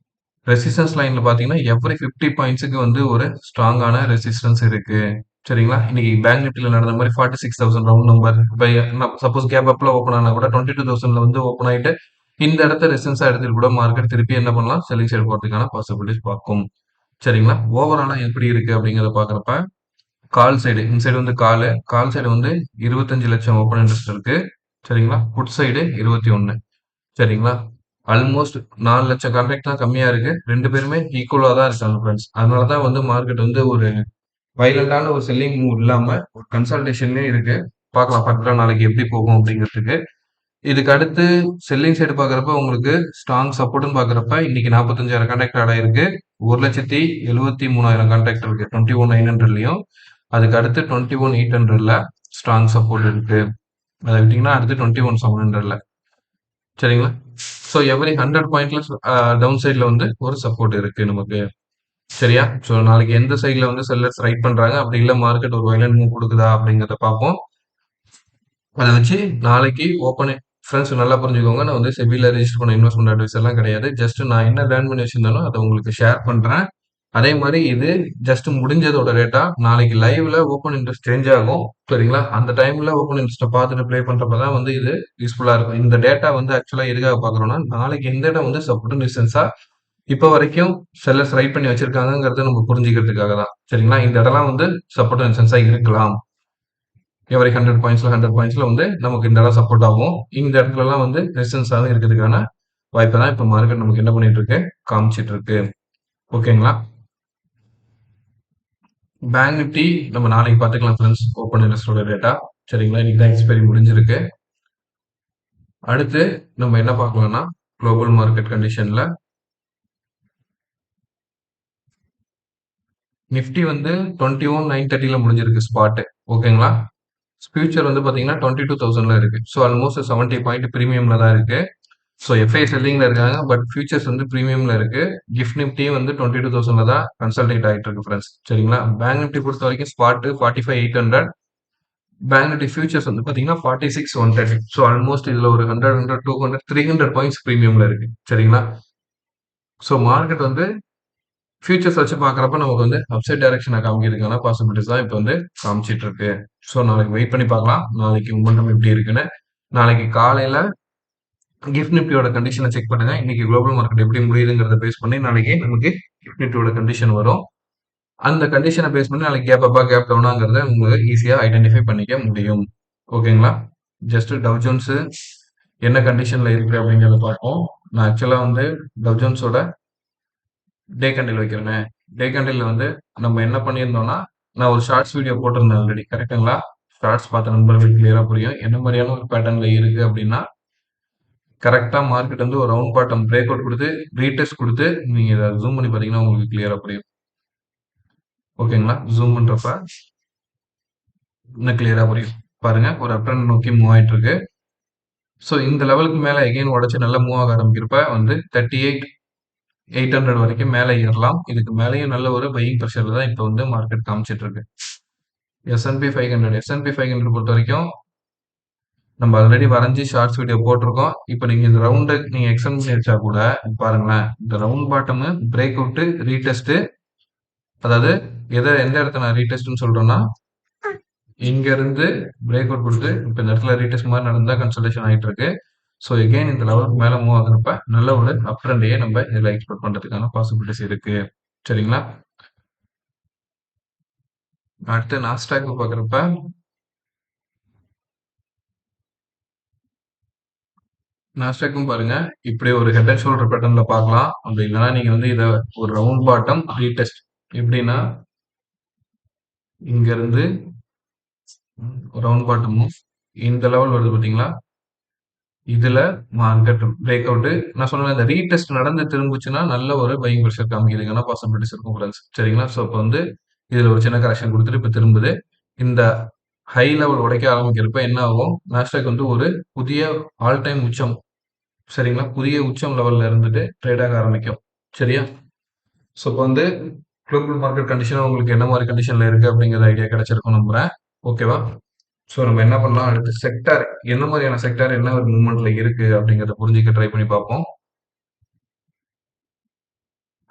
[SPEAKER 1] ரெசிஸ்டன்ஸ் லைன்ல பார்த்தீங்கன்னா எவ்ரி 50 பாயிண்ட்ஸுக்கு வந்து ஒரு ஸ்ட்ராங்கான ரெசிஸ்டன்ஸ் இருக்கு. சரிங்களா? இன்னைக்கு பேங்க் நிஃப்டில நடந்த மாதிரி 46,000 ரவுண்ட் நம்பர். இப்போ சப்போஸ் கேப் அப்ல ஓப்பன் ஆனா கூட 22,000ல வந்து ஓப்பன் ஆயிட்டு இந்த இடத்த ரெசிஸ்டன்ஸா எடுத்துட்டு கூட மார்க்கெட் திருப்பி என்ன பண்ணலாம்? செல்லிங் சைடு போறதுக்கான பாசிபிலிட்டிஸ் பார்க்கும். சரிங்களா? ஓவராலா எப்படி இருக்கு அப்படிங்கிறத பார்க்குறப்ப கால் சைடு இந்த சைடு வந்து கால் சைடு வந்து 25 லட்சம் ஓப்பன் இன்ட்ரெஸ்ட் இருக்கு. சரிங்களா? Put side 21. சரிங்களா? ஆல்மோஸ்ட் 4 லட்சம் கான்ட்ராக்ட் தான் கம்மியா இருக்கு. 2 பேருமே ஈக்குவலா தான் இருக்காங்க ஃப்ரெண்ட்ஸ். அதனால தான் வந்து மார்க்கெட் வந்து ஒரு வயலண்டான ஒரு செல்லிங் மூவ் இல்லாம ஒரு கன்சால்டேஷன்லயே இருக்கு. பார்க்கலாம் ஃபர்தரா நாளைக்கு எப்படி போகும் அப்படிங்கிறதுக்கு. இதுக்கு அடுத்து செல்லிங் சைடு பார்க்குறப்ப உங்களுக்கு ஸ்ட்ராங் சப்போர்ட்னு பார்க்குறப்ப இன்னைக்கு 45,000 கான்ட்ராக்ட் ஆட் ஆயிருக்கு. 1,73,000 கான்ட்ராக்ட் இருக்கு. 21,900லயும் அதுக்கு அடுத்து 21,800ல ஸ்ட்ராங் சப்போர்ட் இருக்கு. அதை விட்டீங்கன்னா அடுத்து 21,700ல. சரிங்களா? ஸோ எவ்ரி 100 பாயிண்ட்ல டவுன் சைட்ல வந்து ஒரு சப்போர்ட் இருக்கு நமக்கு. சரியா? ஸோ நாளைக்கு எந்த சைட்ல வந்து செல்லர்ஸ் ரைட் பண்றாங்க, அப்படி இல்ல மார்க்கெட் ஒரு வயலண்ட் மூவ் கொடுக்குதா அப்படிங்கிறத பார்ப்போம். அதை வச்சு நாளைக்கு ஓப்பன் ஃப்ரெண்ட்ஸ் நல்லா புரிஞ்சுக்கோங்க. நான் வந்து செபில ரெஜிஸ்டர் பண்ண இன்வெஸ்ட்மெண்ட் அட்வைஸ் எல்லாம் கிடையாது. ஜஸ்ட் நான் என்ன லேர்ன் பண்ணி வச்சிருந்தாலும் அதை உங்களுக்கு ஷேர் பண்றேன். அதே மாதிரி இது ஜஸ்ட் முடிஞ்சதோட டேட்டா. நாளைக்கு லைவ்ல ஓப்பன் இன்ட்ரெஸ்ட் சேஞ்ச் ஆகும். சரிங்களா? அந்த டைம்ல ஓப்பன் இன்ட்ரெஸ்ட்டை பார்த்துட்டு ப்ளே பண்றப்பதான் வந்து இது யூஸ்ஃபுல்லா இருக்கும். இந்த டேட்டா வந்து ஆக்சுவலா எதுக்காக பார்க்குறோம்னா நாளைக்கு எந்த இடம் வந்து சப்போர்ட் டிஸ்டன்ஸா இப்போ வரைக்கும் செல்லர்ஸ் ரைட் பண்ணி வச்சிருக்காங்கிறத நம்ம புரிஞ்சுக்கிறதுக்காக தான். சரிங்களா? இந்த இடம்லாம் வந்து சப்போர்ட் டிஸ்டன்ஸா இருக்கலாம். எவரி 100 பாயிண்ட்ஸ்ல 100 பாயிண்ட்ஸ்ல வந்து நமக்கு இந்த இடம் சப்போர்ட் ஆகும். இந்த இடத்துலலாம் வந்து ரெசிஸ்டன்ஸாக இருக்கிறதுக்கான வாய்ப்பை தான் இப்போ மார்க்கெட் நமக்கு என்ன பண்ணிட்டு இருக்கு, காமிச்சிட்டு இருக்கு. ஓகேங்களா? பேங்க் நிஃப்டி நம்ம நாளைக்கு பார்த்துக்கலாம் ஃப்ரெண்ட்ஸ். Open இன்ட்ரெஸ்டோட data. சரிங்களா? இன்னைக்கு தான் எக்ஸ்பைரி முடிஞ்சிருக்கு. அடுத்து நம்ம என்ன பார்க்கலாம்னா குளோபல் மார்க்கெட் கண்டிஷன்ல நிஃப்டி வந்து 21,930ல முடிஞ்சிருக்கு ஸ்பாட். ஓகேங்களா? ஃபியூச்சர் வந்து பாத்தீங்கன்னா 22,000ல இருக்கு. ஸோ ஆல்மோஸ்ட் 70 பாயிண்ட் பிரீமியம்ல தான் இருக்கு. ஸோ எஃப்ஐ செல்லிங்ல இருக்காங்க. பட் ஃபியூச்சர்ஸ் வந்து பிரீமியம்ல இருக்கு. கிஃப்ட் நிஃப்டியும் வந்து 22,000ல தான் கன்சல்டேட் ஆகிட்டு இருக்கு ஃப்ரெண்ட்ஸ். சரிங்களா? பேங்க் நிஃப்டி பொறுத்த வரைக்கும் ஸ்பாட் 45,800. பேங்க் நிஃப்டி ஃபியூச்சர்ஸ் வந்து பாத்தீங்கன்னா 46,130. ஸோ ஆல்மோஸ்ட் இதுல ஒரு 100, 100, 200, 300 பாயிண்ட்ஸ் பிரீமியம்ல இருக்கு. சரிங்களா? ஸோ மார்க்கெட் வந்து ஃபியூச்சர்ஸ் வச்சு பார்க்குறப்ப நமக்கு வந்து அப்சைட் டைரக்ஷனை காமிக்கிறதுக்கான பாசிபிலிட்டிஸ் தான் இப்போ வந்து காமிச்சிட்டு இருக்கு. ஸோ நாளைக்கு வெயிட் பண்ணி பார்க்கலாம். நாளைக்கு மொமெண்டம் எப்படி இருக்குன்னு. நாளைக்கு காலையில கிஃப்ட் நிஃப்டியோட கண்டிஷனை செக் பண்ணுங்க. இன்னைக்கு குளோபல் மார்க்கெட் எப்படி முடியுதுங்கிறத பேஸ் பண்ணி நாளைக்கு நமக்கு கிஃப்ட் நிஃப்டியோட கண்டிஷன் வரும். அந்த கண்டிஷனை பேஸ் பண்ணி நாளைக்கு கேப் அப்பா கேப் டவுனாங்கிறத உங்களுக்கு ஈஸியாக ஐடென்டிஃபை பண்ணிக்க முடியும். ஓகேங்களா? ஜஸ்ட் டவ் ஜோன்ஸ் என்ன கண்டிஷன்ல இருக்கு அப்படிங்கிறத பார்ப்போம். நான் ஆக்சுவலா வந்து டவ் ஜோன்ஸோட டே கேண்டில் வைக்கிறேனே. டே கேண்டில்ல வந்து நம்ம என்ன பண்ணியிருந்தோம்னா, நான் ஒரு ஷார்ட்ஸ் வீடியோ போட்டிருந்தேன் ஆல்ரெடி. கரெக்ட்டுங்களா? ஷார்ட்ஸ் பார்த்த நண்பர்களுக்கு கிளியரா புரியும். என்ன மாதிரியான ஒரு பேட்டர்ன்ல இருக்கு அப்படின்னா, கரெக்ட்டா மார்க்கெட் வந்து ஒரு ரவுண்ட் பாட்டம் பிரேக் அவுட் குடுத்து, ரீடெஸ்ட் குடுத்து, நீங்க இத ஜூம் பண்ணி பார்த்தீங்கன்னா உங்களுக்கு கிளியரா புரியும். ஓகேங்களா? ஜூம் பண்றப்ப இன்னும் கிளியரா புரியும். பாருங்க ஒரு அப் ட்ரெண்ட் நோக்கி மூவ் ஆயிட்டு இருக்கு. ஸோ இந்த லெவலுக்கு மேல எகைன் உடைச்சு நல்லா மூவ் ஆக ஆரம்பிக்கிறப்ப வந்து 38,800 வரைக்கும் மேல ஏறலாம். இதுக்கு மேலயும் நல்ல ஒரு பையிங் பிரஷர்ல தான் இப்ப வந்து மார்க்கெட் காமிச்சிட்டு இருக்கு. S&P 500 S&P 500 பொறுத்த வரைக்கும் நம்ம ஆல்ரெடி வரைஞ்சி ஷார்ட்ஸ் வீடியோ போட்டிருக்கோம். இப்போ நீங்க இந்த ரவுண்டை நீங்க எக்ஸ்டெண்ட் பண்ணி வச்சா கூட பாருங்களேன், இந்த round bottom break out retest. அதாவது எந்த இடத்த நான் ரீடெஸ்ட்னு சொல்றேன்னா இங்க இருந்து பிரேக் அவுட் கொடுத்து இப்போ இந்த இடத்துல ரீடெஸ்ட் மாதிரி நடந்தா கன்சல்டேஷன் ஆயிட்டு இருக்கு. ஸோ எகைன் இந்த லெவலுக்கு மேல மூவ் ஆகுறப்ப நல்ல ஒரு அப் ட்ரெண்டையே நம்ம இதில் எக்ஸ்பெக்ட் பண்றதுக்கான பாசிபிலிட்டிஸ் இருக்கு. சரிங்களா? அடுத்து நாஸ்டாக் பாக்குறப்ப நாஸ்டாக்கும் பாருங்க இப்படி ஒரு ஹெட் அண்ட் ஷோல்டர் பேட்டர்ன்ல பார்க்கலாம். அப்படி இல்லைன்னா நீங்க வந்து இதை ஒரு ரவுண்ட் பாட்டம் ரீடெஸ்ட் எப்படின்னா இங்க இருந்து ரவுண்ட் பாட்டமும் இந்த லெவல் வருது பார்த்தீங்களா? இதுல மார்க்கெட் பிரேக் அவுட் நான் சொன்னேன் இந்த ரீடெஸ்ட் நடந்து திரும்புச்சுன்னா நல்ல ஒரு பையிங் ப்ரெஷர் காமிக்கிறதுக்கான பாசிபிலிட்டிஸ் இருக்கும் ஃப்ரெண்ட்ஸ். சரிங்களா? ஸோ இப்போ வந்து இதுல ஒரு சின்ன கரெக்ஷன் குடுத்துட்டு இப்ப திரும்புது. இந்த ஹை லெவல் உடைக்க ஆரம்பிக்கிறப்ப என்ன ஆகும்? நாஸ்டாக் வந்து ஒரு புதிய ஆல் டைம் உச்சம் சரிங்களா? புதிய உச்சம் லெவல்ல இருந்துட்டு ட்ரேட் ஆக ஆரம்பிக்கும். சரியா? ஸோ இப்போ வந்து குளோபல் மார்க்கெட் கண்டிஷன் உங்களுக்கு என்ன மாரி கண்டிஷன்ல இருக்கு அப்படிங்கிற ஐடியா கிடைச்சிருக்கும் நம்புறேன். ஓகேவா? ஸோ நம்ம என்ன பண்ணலாம் அடுத்து செக்டார் என்ன மாதிரியான செக்டார் என்ன ஒரு மூவ்மெண்ட்ல இருக்கு அப்படிங்கிறத புரிஞ்சுக்க ட்ரை பண்ணி பார்ப்போம்.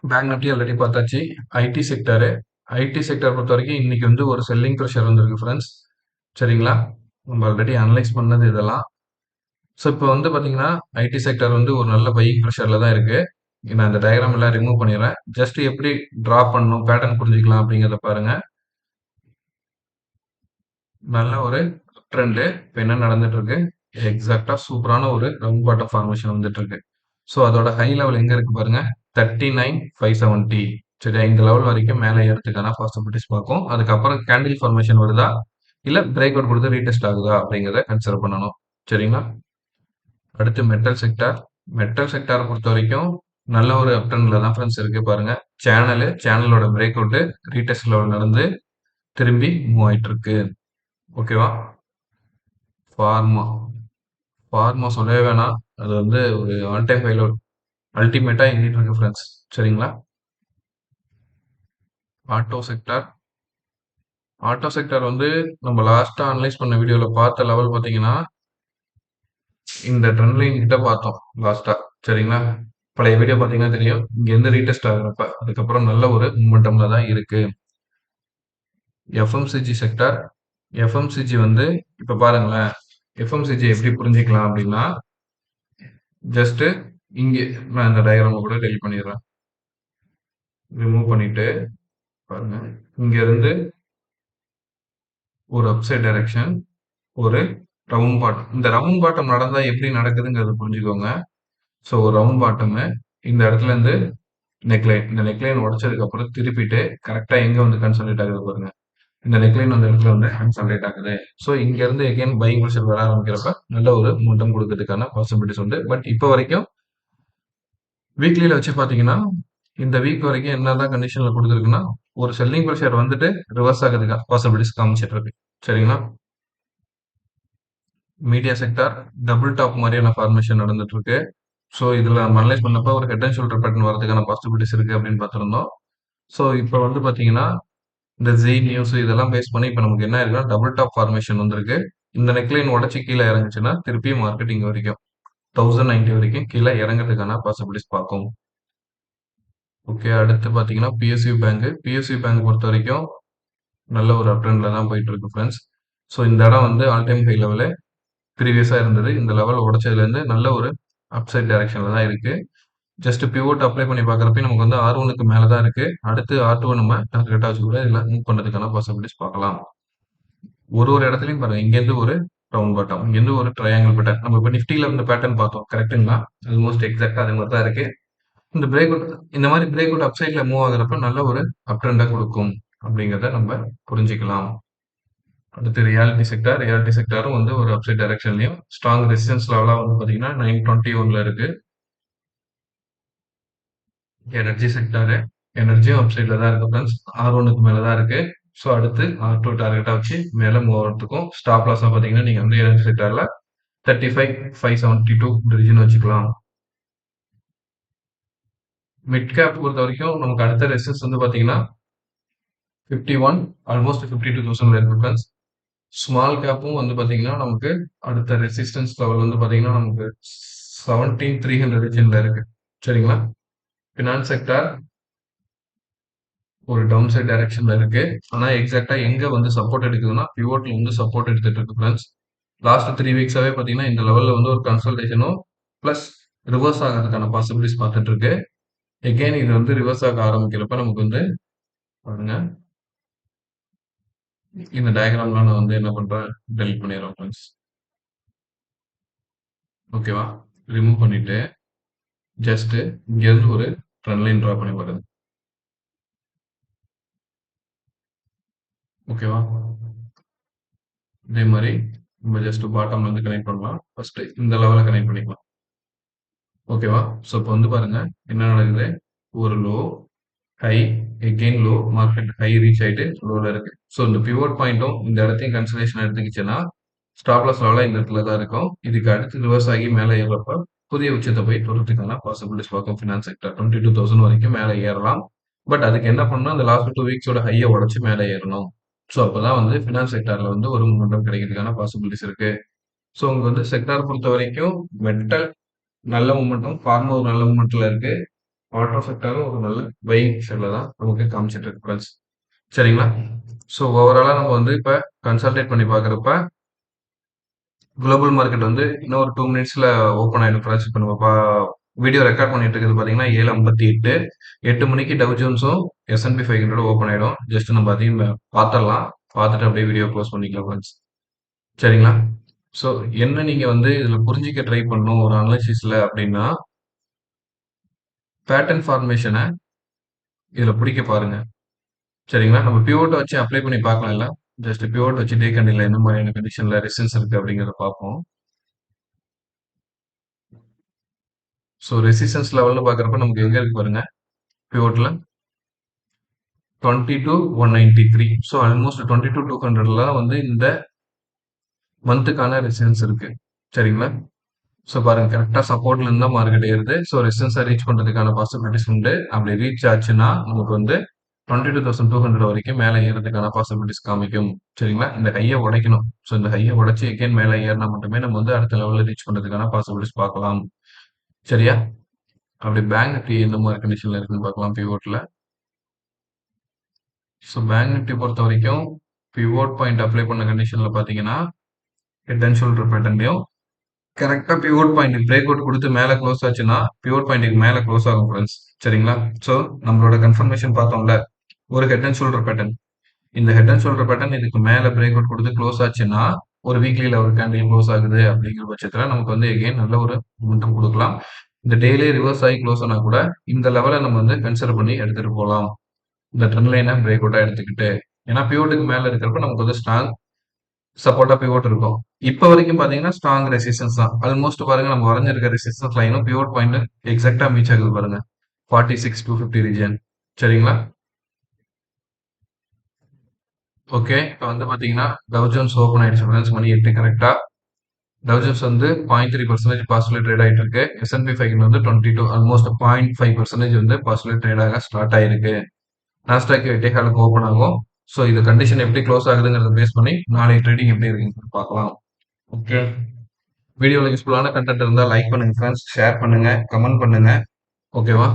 [SPEAKER 1] பேங்க் நிஃப்டி ஆல்ரெடி பார்த்தாச்சு. ஐடி செக்டாரு ஐடி செக்டார் பொறுத்த வரைக்கும் இன்னைக்கு வந்து ஒரு செல்லிங் ப்ரெஷர் வந்திருக்கு ஃப்ரெண்ட்ஸ். சரிங்களா? நம்ம ஆல்ரெடி அனலைஸ் பண்ணது இதெல்லாம். ஸோ இப்போ வந்து பார்த்தீங்கன்னா ஐடி செக்டார் வந்து ஒரு நல்ல பையிங் ப்ரெஷர்ல தான் இருக்கு. நான் இந்த டயக்ராம் எல்லாம் ரிமூவ் பண்ணிடுறேன். ஜஸ்ட் எப்படி டிரா பண்ணணும் பேட்டர்ன் புரிஞ்சுக்கலாம் அப்படிங்கிறத பாருங்க. நல்ல ஒரு ட்ரெண்டு. இப்போ என்ன நடந்துட்டு இருக்கு? எக்ஸாக்ட்டா சூப்பரான ஒரு ரவுண்ட் பாட்டம் ஃபார்மேஷன் வந்துட்டு இருக்கு. ஸோ அதோட ஹை லெவல் எங்க இருக்கு பாருங்க. 39,570 சரியா? இந்த லெவல் வரைக்கும் மேலே ஏறதுக்கான பாசிபிலிட்டிஸ் பார்க்கும். அதுக்கப்புறம் கேண்டில் ஃபார்மேஷன் வருதா? இல்ல பிரேக் அவுட் கொடுத்து ரீடெஸ்ட் ஆகுதா? அப்படிங்கிறத கன்சிடர் பண்ணணும். சரிங்களா? அடுத்து மெட்டல் செக்டார். மெட்டல் செக்டாரை பொறுத்த வரைக்கும் நல்ல ஒரு அப் ட்ரெண்ட்ல தான் ஃப்ரெண்ட்ஸ் இருக்கு பாருங்க. சேனலோட பிரேக் அவுட் ரீடெஸ்ட் லெவல் நடந்து திரும்பி மூவ் ஆயிட்டு இருக்கு. ஓகேவா? ஃபார்மா ஃபார்மா சொல்லவே வேணாம். அது வந்து ஒரு ஆல் டைம் ஹைல அல்டிமேட்டா எங்கிட்டு இருக்கு ஃப்ரெண்ட்ஸ். சரிங்களா? ஆட்டோ செக்டார் ஆட்டோ செக்டார் வந்து நம்ம லாஸ்டா அனலைஸ் பண்ண வீடியோல பார்த்த லெவல் பார்த்தீங்கன்னா, இந்த ட்ரெண்ட் லைன் கிட்ட பார்த்தோம் லாஸ்டா. சரிங்களா? பழைய வீடியோ பார்த்தீங்கன்னா தெரியும். இங்க இருந்து ரீடெஸ்ட் ஆகுறப்ப, அதுக்கப்புறம் நல்ல ஒரு மூமெண்டம்ல தான் இருக்கு. எஃப்எம்சிஜி செக்டார் எஃப்எம்சிஜி வந்து இப்ப பாருங்களேன். எஃப்எம்சிஜி எப்படி புரிஞ்சுக்கலாம் அப்படின்னா, ஜஸ்ட் இங்க நான் இந்த டயகிராம கூட டெலீட் பண்ணிடுறேன். ரிமூவ் பண்ணிட்டு பாருங்க. இங்க இருந்து ஒரு அப்சைட் டைரக்ஷன், ஒரு ரவுண்ட் பாட்டம். இந்த ரவுண்ட் பாட்டம் நடந்தா எப்படி நடக்குதுங்கிறத புரிஞ்சுக்கோங்க. ஸோ ஒரு ரவுண்ட் பாட்டமு இந்த இடத்துல இருந்து நெக்லைன். இந்த நெக்லைன் உடைச்சதுக்கு அப்புறம் திருப்பிட்டு கரெக்ட்டா எங்க வந்து கன்சாலிடேட் ஆகுது பாருங்க. இந்த நெக்லைன் அந்த இடத்துல வந்து கன்சாலிடேட் ஆகுது. ஸோ இங்க இருந்து எகைன் பையிங் ப்ரெஷர் வர ஆரம்பிக்கிறப்ப நல்ல ஒரு மொமெண்டம் குடுக்கறதுக்கான பாசிபிலிட்டிஸ் உண்டு. பட் இப்ப வரைக்கும் வீக்லில வச்சு பார்த்தீங்கன்னா, இந்த வீக் வரைக்கும் என்னதான் கண்டிஷன்ல குடுத்திருக்குன்னா, ஒரு செல்லிங் ப்ரெஷர் வந்துட்டு ரிவர்ஸ் ஆகுறதுக்கான பாசிபிலிட்டிஸ் காமிச்சிட்டு இருக்கு. சரிங்களா? மீடியா செக்டார் டபுள் டாப் மாதிரியான ஃபார்மேஷன் நடந்துட்டு இருக்கு. ஸோ இதுல நம்ம அனலைஸ் பண்ணப்ப ஒரு ஹெட் அண்ட் ஷோல்டர் பேட்டர்ன் வரதுக்கான பாசிபிலிட்டிஸ் இருக்கு அப்படின்னு பார்த்திருந்தோம். ஸோ இப்போ வந்து பார்த்தீங்கன்னா, இந்த ஜீ நியூஸ் இதெல்லாம் பேஸ் பண்ணி இப்போ நமக்கு என்ன இருக்குன்னா, டபுள் டாப் ஃபார்மேஷன் வந்திருக்கு. இந்த நெக்லைன் உடைச்சு கீழ இறங்குச்சுன்னா, திருப்பியும் மார்க்கெட் இங்க வரைக்கும் 1090 வரைக்கும் கீழ இறங்குறதுக்கான பாசிபிலிட்டிஸ் பார்க்கும். ஓகே. அடுத்து பார்த்தீங்கன்னா, பிஎஸ்யூ பேங்க். பிஎஸ்யூ பேங்க் பொறுத்தவரைக்கும் நல்ல ஒரு அப் ட்ரெண்ட்ல தான் போயிட்டு இருக்கு ஃபிரெண்ட்ஸ். ஸோ இந்த இடம் வந்து ஆல் டைம் ஹை லெவலு. ப்ரீவியஸா இருந்தது. இந்த லெவல் உடைச்சதுலேருந்து நல்ல ஒரு அப்சைட் டைரக்ஷன்ல தான் இருக்கு. ஜஸ்ட் பிவோட் அப்ளை பண்ணி பார்க்குறப்ப நமக்கு வந்து R1க்கு மேல தான் இருக்கு. அடுத்து R2 நம்ம டார்கெட்டா வச்சு கூட இதுல மூவ் பண்ணதுக்கான பாசிபிலிட்டிஸ் பார்க்கலாம். ஒரு இடத்துலயும் பாருங்க. இங்கேருந்து ஒரு ரவுண்ட் பாட்டம், இங்கேருந்து ஒரு ட்ரையாங்கிள் பேட்டர்ன். நம்ம இப்ப நிஃப்டில இருந்த பேட்டர்ன் பார்த்தோம். கரெக்ட்டுங்களா? ஆல்மோஸ்ட் எக்ஸாக்ட்டா அதே மாரி தான் இருக்கு. இந்த பிரேக் அவுட் இந்த மாரி பிரேக் அவுட் அப் சைட்ல மூவ் ஆகுறப்ப நல்ல ஒரு அப் ட்ரெண்ட குடுக்கும் அப்படிங்கிறத நம்ம புரிஞ்சுக்கலாம். அடுத்து ரியாலிட்டி செக்டாரும் வந்து ஒரு அப்சைட் டைரக்ஷன்லயும் ஸ்ட்ராங் ரெசிஸ்டன்ஸ் லெவலா வந்து பாத்தீங்கன்னா 921ல இருக்கு. எனர்ஜி செக்டாரு எனர்ஜியும் அப்சைட்ல தான் இருக்கு ஃப்ரெண்ட்ஸ். R1க்கு மேல தான் இருக்கு. ஸோ அடுத்து R2 டார்கெட்டா வச்சு மேல மூவ் ஆகுறதுக்கும் ஸ்டாப் லாஸா பாத்தீங்கன்னா நீங்க வந்து எனர்ஜி செக்டார்ல 35,572 இந்த ரீஜன் வச்சுக்கலாம். மிட் கேப் பொறுத்த வரைக்கும் நமக்கு அடுத்த ரெசிஸ்டன்ஸ் வந்து பாத்தீங்கன்னா 51 ஆல்மோஸ்ட் 52,000ல இருக்கு ஃப்ரெண்ட்ஸ். ஸ்மால் கேப்பும் வந்து பாத்தீங்கன்னா நமக்கு அடுத்த ரெசிஸ்டன்ஸ் லெவல் வந்து பாத்தீங்கன்னா நமக்கு 17,300 ரீஜன்ல இருக்கு. சரிங்களா? ஃபினான்ஸ் செக்டார் ஒரு டவுன் சைட் டைரக்ஷன்ல இருக்கு. ஆனா எக்ஸாக்ட்டா எங்க வந்து சப்போர்ட் எடுக்குதுன்னா, பிவோட்ல வந்து சப்போர்ட் எடுத்துட்டு இருக்கு ஃபிரெண்ட்ஸ். லாஸ்ட் 3 வீக்ஸாவே பாத்தீங்கன்னா, இந்த லெவல்ல வந்து ஒரு கன்சல்டேஷனும் பிளஸ் ரிவர்ஸ் ஆகுறதுக்கான பாசிபிலிட்டிஸ் பார்த்துட்டு இருக்கு. எகைன் இது வந்து ரிவர்ஸ் ஆக ஆரம்பிக்கிறப்ப நமக்கு வந்து பாருங்க, இந்த டயகிராம்லாம் நான் வந்து என்ன பண்றேன், டெலீட் பண்ணிடுறேன் ஃபிரெண்ட்ஸ். ஓகேவா? ரிமூவ் பண்ணிட்டு ஜஸ்ட் இங்க இருந்து ஒரு ட்ரெண்ட் லைன் டிரா பண்ணி பாருங்க. ஓகேவா? இதே மாரி நம்ம ஜஸ்ட் பாட்டம்ல இருந்து கனெக்ட் பண்ணலாம். ஃபர்ஸ்ட் இந்த லெவல கனெக்ட் பண்ணிக்கலாம். ஓகேவா? ஸோ இப்போ வந்து பாருங்க என்ன நடக்குது? ஒரு low, high, again low, market high reach ஆயிட்டு லோல இருக்கு. ஸோ இந்த பிவோட் பாயிண்ட்டும் இந்த இடத்தையும் கன்சிடரேஷன் எடுத்துக்கிச்சுன்னா ஸ்டாப் லாஸ் லெவலாம் இந்த இடத்துல தான் இருக்கும். இதுக்கு அடுத்து ரிவர்ஸ் ஆகி மேலே ஏறப்ப புதிய உச்சத்தை போய் தொடுறதுக்கான பாசிபிலிட்டிஸ் பார்க்கும் ஃபினான்ஸ் செக்டர். 22,000 வரைக்கும் மேலே ஏறலாம். பட் அதுக்கு என்ன பண்ணணும்? அந்த லாஸ்ட் 2 வீக்ஸோட ஹையை உடைச்சு மேலே ஏறணும். ஸோ அப்பதான் வந்து ஃபினான்ஸ் செக்டார்ல வந்து ஒரு மொமெண்டம் கிடைக்கிறதுக்கான பாசிபிலிட்டிஸ் இருக்கு. ஸோ உங்க வந்து செக்டார் பொறுத்த வரைக்கும் மெட்டல் நல்ல மொமெண்டம், ஃபார்மா ஒரு நல்ல மொமெண்ட்ல இருக்கு. ஆட்டோ செக்டாரும் ஒரு நல்ல பையிங் பொசிஷன்ல தான் நமக்கு காமிச்சிட்டு இருக்கு ஃப்ரெண்ட்ஸ். சரிங்களா? ஸோ ஓவராலா நம்ம வந்து இப்ப கன்சால்டேட் பண்ணி பார்க்குறப்ப குளோபல் மார்க்கெட் வந்து இன்னும் ஒரு 2 மினிட்ஸ்ல ஓப்பன் ஆயிடும் ஃப்ரெண்ட்ஸ். இப்போ நம்ம வீடியோ ரெக்கார்ட் பண்ணிட்டு இருக்கிறது பார்த்தீங்கன்னா 7:58. 8 மணிக்கு டவ் ஜோன்ஸும் S&P 500 ஓப்பன் ஆயிடும். ஜஸ்ட் நம்ம அதையும் பார்த்துடலாம். பார்த்துட்டு அப்படியே வீடியோ க்ளோஸ் பண்ணிக்கலாம் ஃப்ரெண்ட்ஸ். சரிங்களா? ஸோ என்ன நீங்க வந்து இதுல புரிஞ்சிக்க ட்ரை பண்ணணும் ஒரு அனாலிசிஸ்ல அப்படின்னா பேட்டர்ன் ஃபார்மேஷனை இதுல பிடிக்க பாருங்க. சரிங்களா? நம்ம பிவோட்ட வச்சு அப்ளை பண்ணி பார்க்கலாம்ல. ஜஸ்ட் பிவோட் வச்சு டே கண்டில என்ன மாதிரியான கண்டிஷன்ல ரெசிஸ்டன்ஸ் இருக்கு அப்படிங்கிறத பார்ப்போம். ஸோ ரெசிஸ்டன்ஸ் லெவல்னு பார்க்குறப்ப நமக்கு எங்க இருக்கு பாருங்க. பிவோட்ல 22,193. ஸோ ஆல்மோஸ்ட் 22,200ல வந்து இந்த மந்த்துக்கான ரெசிஸ்டன்ஸ் இருக்கு. சரிங்களா? ஸோ பாருங்க கரெக்டா சப்போர்ட்ல இருந்து தான் மார்க்கெட் ஏறுது. ஸோ ரெசிஸ்டன்ஸை ரீச் பண்றதுக்கான பாசிபிலிட்டிஸ் உண்டு. அப்படி ரீச் ஆச்சுன்னா நமக்கு வந்து 22,200 வரைக்கும் மேலே ஏறதுக்கான பாசிபிலிட்டிஸ் காமிக்கும். சரிங்களா? இந்த ஹையை உடைக்கணும். ஸோ இந்த ஹையை உடைச்சு எகைன் மேலே ஏறினா மட்டுமே நம்ம வந்து அடுத்த லெவலில் ரீச் பண்றதுக்கான பாசிபிலிட்டிஸ் பார்க்கலாம். சரியா? அப்படி பேங்க் நிஃப்டி எந்த மாதிரி கண்டிஷன்ல இருக்குன்னு பார்க்கலாம் பிவோட்ல. ஸோ பேங்க் நிஃப்டி பொறுத்த வரைக்கும் பிவோட் பாயிண்ட் அப்ளை பண்ண கண்டிஷன்ல பார்த்தீங்கன்னா ஹெட் அண்ட் ஷோல்டர் பேட்டர்ன்லையும் கரெக்டா பிவோட் பாயிண்ட் பிரேக் அவுட் கொடுத்து மேலே க்ளோஸ் ஆச்சுன்னா பிவோட் பாயிண்ட்டுக்கு மேலே க்ளோஸ் ஆகும் ஃப்ரெண்ட்ஸ். சரிங்களா? ஸோ நம்மளோட கன்ஃபர்மேஷன் பார்த்தோம்ல ஒரு ஹெட் அண்ட் ஷோல்டர் பேட்டர்ன். இந்த ஹெட் அண்ட் ஷோல்டர் பேட்டர்ன் இதுக்கு மேலே பிரேக் அவுட் கொடுத்து க்ளோஸ் ஆச்சுன்னா ஒரு வீக்லியில் ஒரு கேண்டில் க்ளோஸ் ஆகுது அப்படிங்கிற பட்சத்தில் நமக்கு வந்து எகெயின் நல்ல ஒரு மொமெண்டம் கொடுக்கலாம். இந்த டெய்லி ரிவர்ஸ் ஆகி க்ளோஸ் ஆனா கூட இந்த லெவலை நம்ம வந்து கன்சிடர் பண்ணி எடுத்துட்டு போகலாம். இந்த ட்ரெண்ட் லைனை பிரேக் அவுட்டா எடுத்துக்கிட்டு. ஏன்னா பிவோட்டுக்கு மேலே இருக்கிறப்ப நமக்கு வந்து ஸ்ட்ராங் சப்போர்ட்டா பிவோட் இருக்கும். இப்ப வரைக்கும் பாத்தீங்கன்னா ஸ்ட்ராங் ரெசிஸ்டன்ஸ் தான். ஆல்மோஸ்ட் பாருங்க நம்ம வரைஞ்சிருக்க ரெசிஸ்டன்ஸ் லைனும் பிவோட் பாயிண்ட் எக்ஸாக்டா மீச் ஆகுது பாருங்க. 46,250 ரீஜன். சரிங்களா? ஓகே. இப்போ வந்து பாத்தீங்கன்னா டவ் ஜோன்ஸ் ஓப்பன் ஆயிடுச்சு ஃப்ரெண்ட்ஸ். மணி 8 கரெக்டா. டவ் ஜோன்ஸ் வந்து 0.3% பாசிட்டிவ் ட்ரேட் ஆயிட்டு இருக்கு. S&P 500 வந்து 22 ஆல்மோஸ்ட் 0.5% வந்து பாசிட்டிவ் ட்ரேட் ஆக ஸ்டார்ட் ஆயிருக்கு. நாஸ்டாக் 8 காலுக்கு ஓப்பன் ஆகும். ஸோ இது கண்டிஷன் எப்படி க்ளோஸ் ஆகுதுங்கிறத பேஸ் பண்ணி நாளைக்கு ட்ரேடிங் எப்படி இருக்குன்னு பார்க்கலாம். ஓகே. வீடியோல யூஸ்ஃபுல்லான கண்டென்ட் இருந்தா லைக் பண்ணுங்க ஃப்ரெண்ட்ஸ், ஷேர் பண்ணுங்க, கமெண்ட் பண்ணுங்க. ஓகேவா?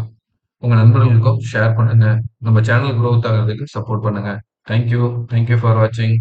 [SPEAKER 1] உங்க நண்பர்களுக்கும் ஷேர் பண்ணுங்க. நம்ம சேனல் growth ஆகிறதுக்கு சப்போர்ட் பண்ணுங்க. Thank you. Thank you for வாட்சிங்.